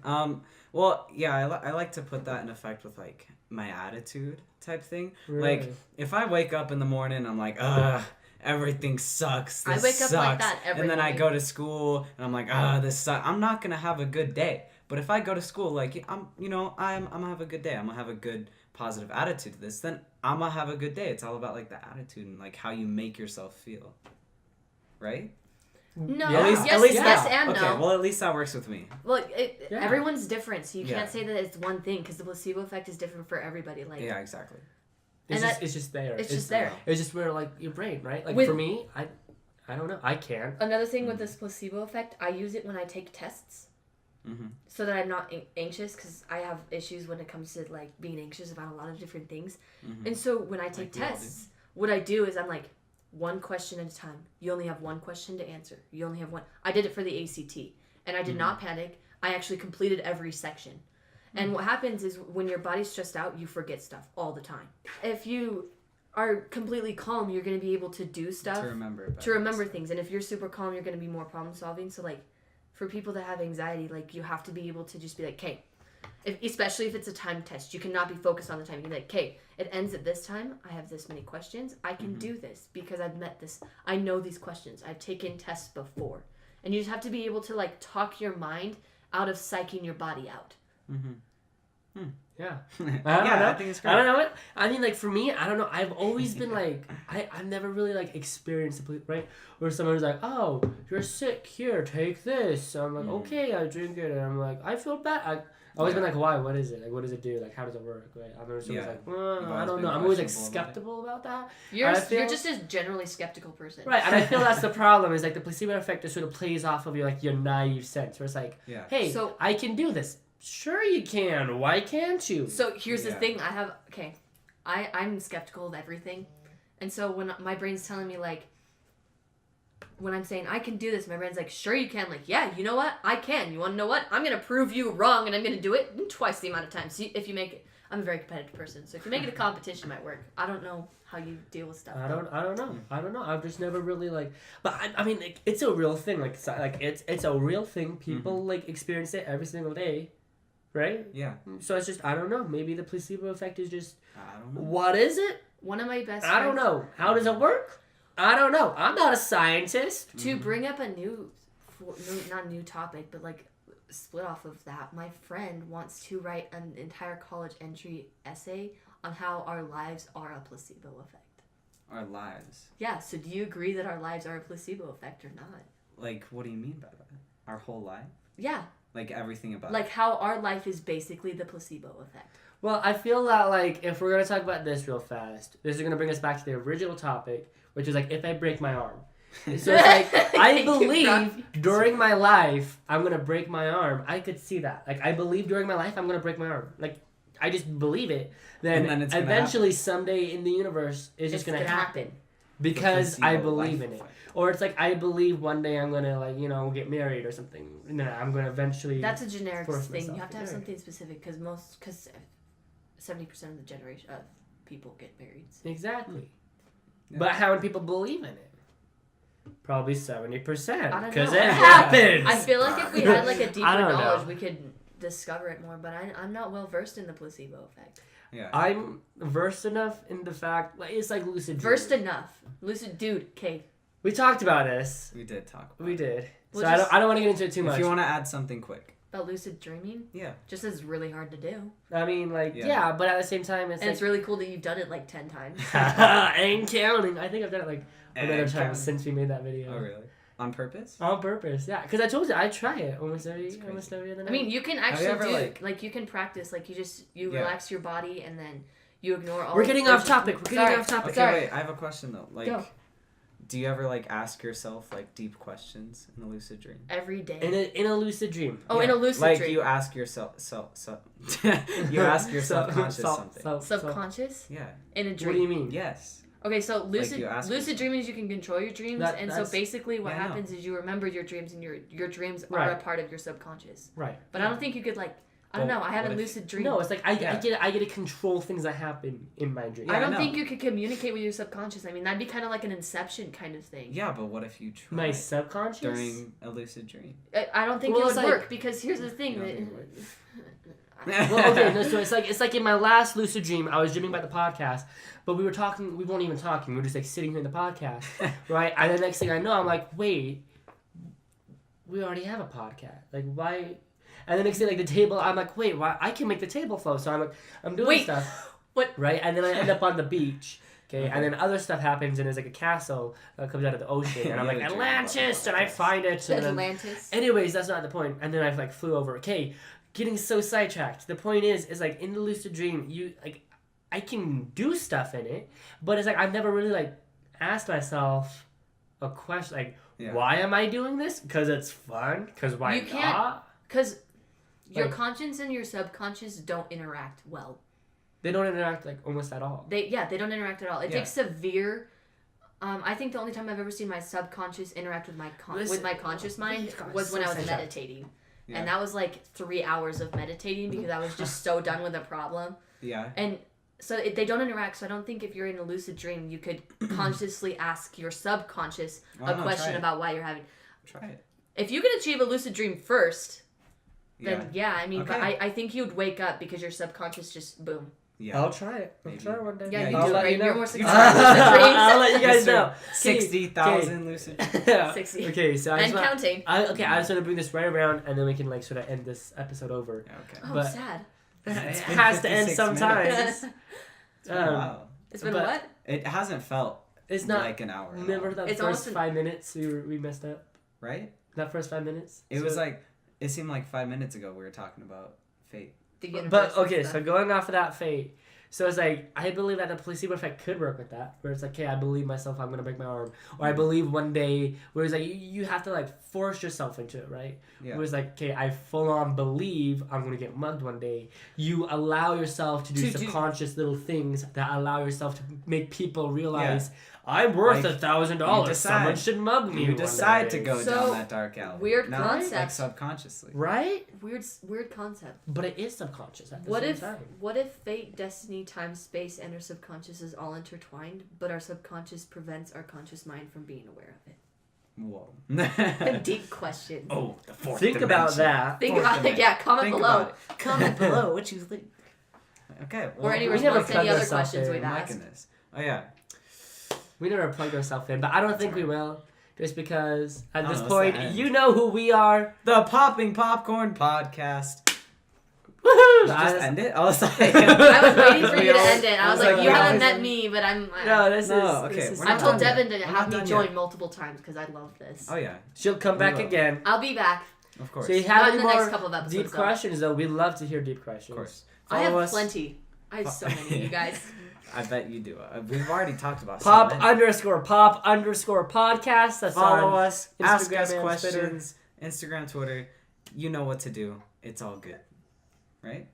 Well, yeah, I like to put that in effect with like my attitude type thing. Really? Like if I wake up in the morning, I'm like, ugh, everything sucks. I This wake sucks. up like that every and then I morning. go to school and I'm like, this sucks. I'm not gonna have a good day. But if I go to school like I'm gonna have a good day. I'm gonna have a good positive attitude to this. Then I'm gonna have a good day. It's all about like the attitude and like how you make yourself feel, right? No, Yeah. yes and okay, no. well at least that works with me. Well, Yeah. everyone's different, so you Yeah. can't say that it's one thing because the placebo effect is different for everybody. Like, Yeah, exactly. It's And just, it's just there. it's just there. It's just where like your brain, right? Like With- for me, I don't know. I can't. Another thing with this placebo effect, I use it when I take tests. Mm-hmm. So that I'm not anxious, because I have issues when it comes to like being anxious about a lot of different things. Mm-hmm. And so when I take Like we all do. tests, what I do is I'm like, one question at a time. You only have one question to answer. You only have one. I did it for the ACT, and I did not panic. I actually completed every section. And what happens is when your body's stressed out, you forget stuff all the time. If you are completely calm, you're going to be able to do stuff To remember things. And if you're super calm, you're going to be more problem solving. So like for people that have anxiety, like you have to be able to just be like, okay, especially if it's a time test, you cannot be focused on the time. You can be like, okay, it ends at this time. I have this many questions. I can do this because I've met this. I know these questions. I've taken tests before. And you just have to be able to like talk your mind out of psyching your body out. Yeah. I think it's great. I don't know what. I mean, like for me, I don't know. I've always been like, I've never really like experienced a right where someone's like, oh, you're sick. Here, take this. So I'm like, okay, I drink it, and I'm like, I feel bad. I've always been like, why? What is it? Like, what does it do? Like, how does it work? Right? I'm always like, You've I always don't been know. I'm always like questionable about it. skeptical about that. You're just a generally skeptical person. Right, and I feel that's the problem. Is like the placebo effect just sort of plays off of your naive sense, where it's like, Yeah. hey, So- I can do this. Sure, you can. Why can't you? So here's the Yeah. thing. I'm skeptical of everything. And so when my brain's telling me like, when I'm saying I can do this, my brain's like, sure you can. Like, yeah, you know what? I can. You want to know what? I'm going to prove you wrong and I'm going to do it twice the amount of time. So if you make it, I'm a very competitive person. So if you make it a competition, it might work. I don't know how you deal with stuff. I don't know. I've just never really like, but I mean, like, it's a real thing. Like it's a real thing. People like experience it every single day, right? Yeah. So it's just I don't know. Maybe the placebo effect is just I don't know. what is it? One of my best I don't friends- know. How does it work? I don't know. I'm not a scientist. To bring up a not new topic, but like split off of that, my friend wants to write an entire college entry essay on how our lives are a placebo effect. Our lives. Yeah, so do you agree that our lives are a placebo effect or not? Like, what do you mean by that? Our whole life? Yeah, Like everything about like how our life is basically the placebo effect. Well, I feel that like if we're gonna talk about this real fast, this is gonna bring us back to the original topic, which is like if I break my arm. So it's like I Thank you, believe Rob. during my life I'm gonna break my arm. I could see that. Like I believe during my life I'm gonna break my arm. Like I just believe it. Then, And then it's gonna eventually someday in the universe it's just gonna happen because I believe in it. Or it's like I believe one day I'm gonna like get married or something. And then I'm gonna eventually. That's a generic force thing. You myself have to to have marry. something specific because 70% of the generation of people get married. Exactly. Yeah. But how many people believe in it? Probably 70%. I don't Because know. it happens. I feel like if we had like a deeper I don't knowledge, know. we could discover it more. But I'm not well versed in the placebo effect. Yeah. I'm versed enough in the fact, like it's like lucid dreaming. Versed enough, lucid dude. Okay, We talked about this. We did talk about We it. did. We'll So just- I don't want to get into it too much. If you want to add something quick. about lucid dreaming, Yeah. just is really hard to do, I mean, like, Yeah. yeah, but at the same time, it's and like... it's really cool that you've done it like 10 times. and counting. I think I've done it like another And time counting. since we made that video. Oh, really? On purpose? On purpose, yeah. Because I told you, I try it almost It's every crazy. other night. I mean, you can you actually ever, do like- you can practice you Yeah. relax your body and then you ignore all. We're getting those- off topic. We're getting Sorry. off topic. Okay, Sorry. wait. I have a question, though. Like, Go. do you ever, like, ask yourself, like, deep questions in a lucid dream? Every day. In a lucid dream. Oh, in a lucid like, dream. you ask yourself... you ask your subconscious something. Subconscious Yeah. in a What dream. do you mean? Yes. Okay, so lucid you ask lucid yourself. dreaming is you can control your dreams, and so that's- basically what Yeah, I know. happens is you remember your dreams, and your dreams are Right. a part of your subconscious. Right. But I don't think you could I don't Well, know. I haven't what if- lucid dreamed. No, it's like I Yeah. get to control things that happen in my dream. Yeah, I I don't know. think you could communicate with your subconscious. I mean, that'd be kind of like an Inception kind of thing. Yeah, but what if you try My subconscious. during a lucid dream? I don't think Well, it it's would like- work because here's the thing. You don't that- think it would? Well, okay, no, so it's like in my last lucid dream, I was dreaming about the podcast, but we weren't even talking, we were just like sitting here in the podcast, right? And the next thing I know, I'm like, wait, we already have a podcast. Like, why? And the next thing, like the table, I'm like, wait, why? I can make the table float. So I'm doing stuff. What? Right? And then I end up on the beach. Okay, and then other stuff happens, and there's like a castle that comes out of the ocean, and I'm like, Atlantis, and I find it. And Atlantis. Anyways, that's not the point. And then I like flew over. Okay, getting so sidetracked. The point is like in the lucid dream, I can do stuff in it, but it's like I've never really like asked myself a question like, why am I doing this? Because it's fun. Because why you can't, not? Because your conscious and your subconscious don't interact well. They don't interact like almost at all. They don't interact at all. It takes severe. I think the only time I've ever seen my subconscious interact with my conscious mind was when I was meditating, and that was like 3 hours of meditating because I was just so done with the problem. Yeah. And so they don't interact. So I don't think if you're in a lucid dream, you could consciously ask your subconscious a question about why you're having. Try it. If you can achieve a lucid dream first, then I mean, but I think you'd wake up because your subconscious just boom. Yeah. I'll try it. I'll try it one day. Yeah, you I'll do, let right? you know. You're more successful with lucid dreams. I'll let you guys know. 60,000 lucid dreams. Yeah. 60. Okay, so And counting. I just want to bring this right around, and then we can like sort of end this episode over. Okay. Oh, But sad. It has to end 56 sometimes. Wow. It's been but- what? It hasn't felt It's not like an hour. Remember that It's first almost 5 minutes we messed up? Right? That first 5 minutes? It was like, it seemed like 5 minutes ago we were talking about fate. The universe But, okay, and so stuff. going off of that fate, so it's like, I believe that the placebo effect could work with that, where it's like, okay, I believe myself, I'm going to break my arm. Or I believe one day, where it's like, you have to like force yourself into it, right? Yeah. Where it's like, okay, I full on believe I'm going to get mugged one day. You allow yourself to do subconscious little things that allow yourself to make people realize, I'm worth Like, $1,000. Someone should mug me. You decide to day. go So, down that dark alley. weird Not concept. like subconsciously. Right? Weird concept. But it is subconscious at the What same if time. fate, destiny, time, space, and our subconscious is all intertwined, but our subconscious prevents our conscious mind from being aware of it? Whoa. Deep question. Oh, the fourth Think about dimension. that. Think Fourth about it. dimension. Yeah, comment Think below. about it. Comment below what you think. Okay. Well, Or any we never response to any plugged other ourselves questions in. we've I'm asked. liking this. Oh yeah. We never plugged ourselves in, but I don't think we will. Just because at Oh, this it's point, the end. you know who we are. The Popping Popcorn Podcast. Woohoo! Just end it? I was like, I was waiting for We you to all- end it. I was like, we you all- haven't met me, but I'm. No, this No, is. okay, This is we're I not told done Devin yet. to We're have not me done join yet. multiple times because I love this. Oh yeah, She'll come back will. again. I'll be back. of course. So you Not have in any the next more couple of episodes, deep though. questions, though? We'd love to hear deep questions. Of course. I have Follow us. plenty. I have so many, you guys. I bet you do. We've already talked about Pop so many. _pop_podcast. That's Follow on us. Ask Instagram us and questions. Instagram, Twitter. You know what to do. It's all good. Right?